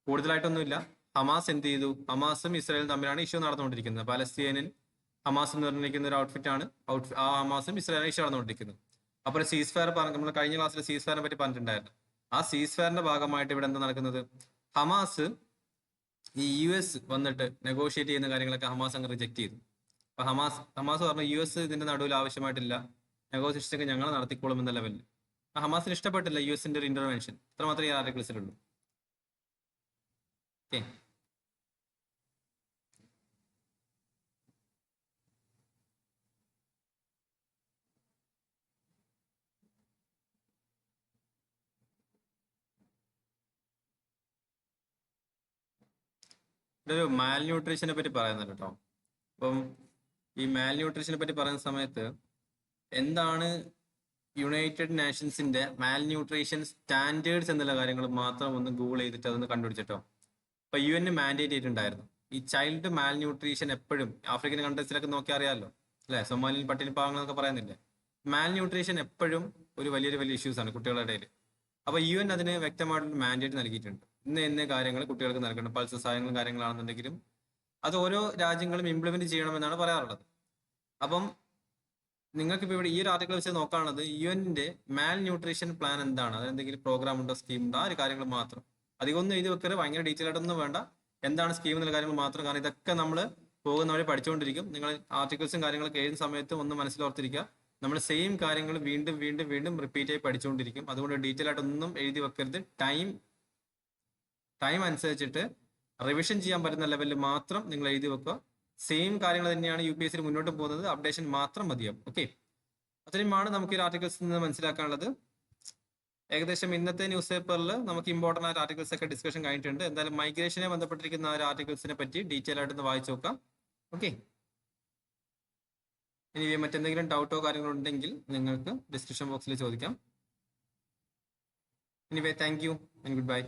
കൂടുതലായിട്ടൊന്നുമില്ല. ഹമാസ് എന്ത് ചെയ്തു, ഹമാസും ഇസ്രായേലും തമ്മിലാണ് ഇഷ്യൂ നടന്നുകൊണ്ടിരിക്കുന്നത്. പലസ്തീനിയൻ ഹമാസ് നിർണ്ണയിക്കുന്ന ഒരു ഔട്ട്ഫിറ്റ് ആണ്. ആ ഹമാസും ഇസ്രായേലും ഇഷ്യൂ നടന്നുകൊണ്ടിരിക്കുന്നത്. അപ്പോൾ സീസ് ഫയർ നമ്മൾ കഴിഞ്ഞ ക്ലാസ്സിൽ സീസ് ഫയറിനെ പറ്റി പറഞ്ഞിട്ടുണ്ടായിരുന്നു. ആ സീസ് ഫയറിന്റെ ഭാഗമായിട്ട് ഇവിടെ എന്താ നടക്കുന്നത്, ഹമാസ് ഈ US വന്നിട്ട് നെഗോഷിയേറ്റ് ചെയ്യുന്ന കാര്യങ്ങളൊക്കെ ഹമാസ് അങ്ങ് റിജക്ട് ചെയ്തു. അപ്പൊ ഹമാസ് പറഞ്ഞു US ഇതിന്റെ നടുവിൽ ആവശ്യമായിട്ടില്ല, നെഗോസിയേഷൻ ഒക്കെ ഞങ്ങൾ നടത്തിക്കോളും എന്ന ലെവലിൽ. ഹമാസിന് ഇഷ്ടപ്പെട്ടില്ല USന്റെ ഒരു ഇന്റർവെൻഷൻ. ഇത്ര മാത്രമേ ഈ ആർട്ടിക്കിൾസിലുള്ളൂ. ഓക്കെ, ഇതൊരു മാൽ ന്യൂട്രീഷനെ പറ്റി പറയുന്നുണ്ട് കേട്ടോ. അപ്പം ഈ മാൽ ന്യൂട്രീഷനെ പറ്റി പറയുന്ന സമയത്ത് എന്താണ് യുണൈറ്റഡ് നേഷൻസിന്റെ മാൽ ന്യൂട്രീഷൻ സ്റ്റാൻഡേർഡ്സ് എന്നുള്ള കാര്യങ്ങൾ മാത്രം ഒന്ന് ഗൂഗിൾ ചെയ്തിട്ട് അതൊന്ന് കണ്ടുപിടിച്ചിട്ടോ. അപ്പൊ UN മാൻഡേറ്റ് ചെയ്തിട്ടുണ്ടായിരുന്നു ഈ ചൈൽഡ് മാൽ ന്യൂട്രീഷൻ എപ്പോഴും ആഫ്രിക്കൻ കൺട്രീസിലൊക്കെ നോക്കി അറിയാമല്ലോ അല്ലെ, സൊമാലിയിൽ പട്ടിണി പാവങ്ങൾ എന്നൊക്കെ പറയുന്നില്ലേ. മാൽ ന്യൂട്രീഷൻ എപ്പോഴും ഒരു വലിയ ഇഷ്യൂസ് ആണ് കുട്ടികളുടെ ഇടയിൽ. അപ്പൊ UN അതിന് വ്യക്തമായിട്ടൊരു മാൻഡേറ്റ് നൽകിയിട്ടുണ്ട്. ഇന്ന കാര്യങ്ങൾ കുട്ടികൾക്ക് നൽകണം. പൾസ് സഹായങ്ങളും കാര്യങ്ങളാണെന്നുണ്ടെങ്കിലും അത് ഓരോ രാജ്യങ്ങളും ഇംപ്ലിമെന്റ് ചെയ്യണമെന്നാണ് പറയാറുള്ളത്. അപ്പം നിങ്ങൾക്ക് ഇപ്പോൾ ഇവിടെ ഈ ഒരു ആർട്ടിക്കിൾ വെച്ച് നോക്കാനുള്ളത് UN മാൽ ന്യൂട്രീഷൻ പ്ലാൻ എന്താണ്, അതെന്തെങ്കിലും പ്രോഗ്രാം ഉണ്ടോ, സ്കീം ഉണ്ടോ, ആ ഒരു കാര്യങ്ങൾ മാത്രം. അധികമൊന്നും എഴുതി വെക്കരുത്, ഭയങ്കര ഡീറ്റെയിൽ ആയിട്ടൊന്നും വേണ്ട. എന്താണ് സ്കീം എന്നുള്ള കാര്യങ്ങൾ മാത്രം, കാരണം ഇതൊക്കെ നമ്മൾ പോകുന്ന വഴി പഠിച്ചുകൊണ്ടിരിക്കും. നിങ്ങൾ ആർട്ടിക്കിൾസും കാര്യങ്ങളൊക്കെ എഴുതുന്ന സമയത്ത് ഒന്ന് മനസ്സിലോർത്തിരിക്കുക, നമ്മൾ സെയിം കാര്യങ്ങൾ വീണ്ടും റിപ്പീറ്റ് ആയി പഠിച്ചുകൊണ്ടിരിക്കും. അതുകൊണ്ട് ഡീറ്റെയിൽ ആയിട്ടൊന്നും എഴുതി വെക്കരുത്. ടൈം അനുസരിച്ചിട്ട് റിവിഷൻ ചെയ്യാൻ പറ്റുന്ന ലെവലിൽ മാത്രം നിങ്ങൾ എഴുതി വെക്കുക. സെയിം കാര്യങ്ങൾ തന്നെയാണ് UPSC മുന്നോട്ട് പോകുന്നത്, അപ്ഡേഷൻ മാത്രം മതിയാവും. ഓക്കെ, അത്രയുമാണ് നമുക്ക് ഈ ആർട്ടിക്കിൾസിൽ നിന്ന് മനസ്സിലാക്കാനുള്ളത്. ഏകദേശം ഇന്നത്തെ ന്യൂസ് പേപ്പറിൽ നമുക്ക് ഇമ്പോർട്ടൻ്റ് ആയിട്ട് ആർട്ടിക്കിൾസ് ഒക്കെ ഡിസ്കഷൻ കഴിഞ്ഞിട്ടുണ്ട്. എന്തായാലും മൈഗ്രേഷനെ ബന്ധപ്പെട്ടിരിക്കുന്ന ആ ഒരു ആർട്ടിക്കിൾസിനെ പറ്റി ഡീറ്റെയിൽ ആയിട്ട് വായിച്ചു നോക്കാം. ഓക്കെ, ഇനി മറ്റെന്തെങ്കിലും ഡൗട്ടോ കാര്യങ്ങളോ ഉണ്ടെങ്കിൽ നിങ്ങൾക്ക് ഡിസ്ക്രിപ്ഷൻ ബോക്സിൽ ചോദിക്കാം. Anyway, thank you and goodbye.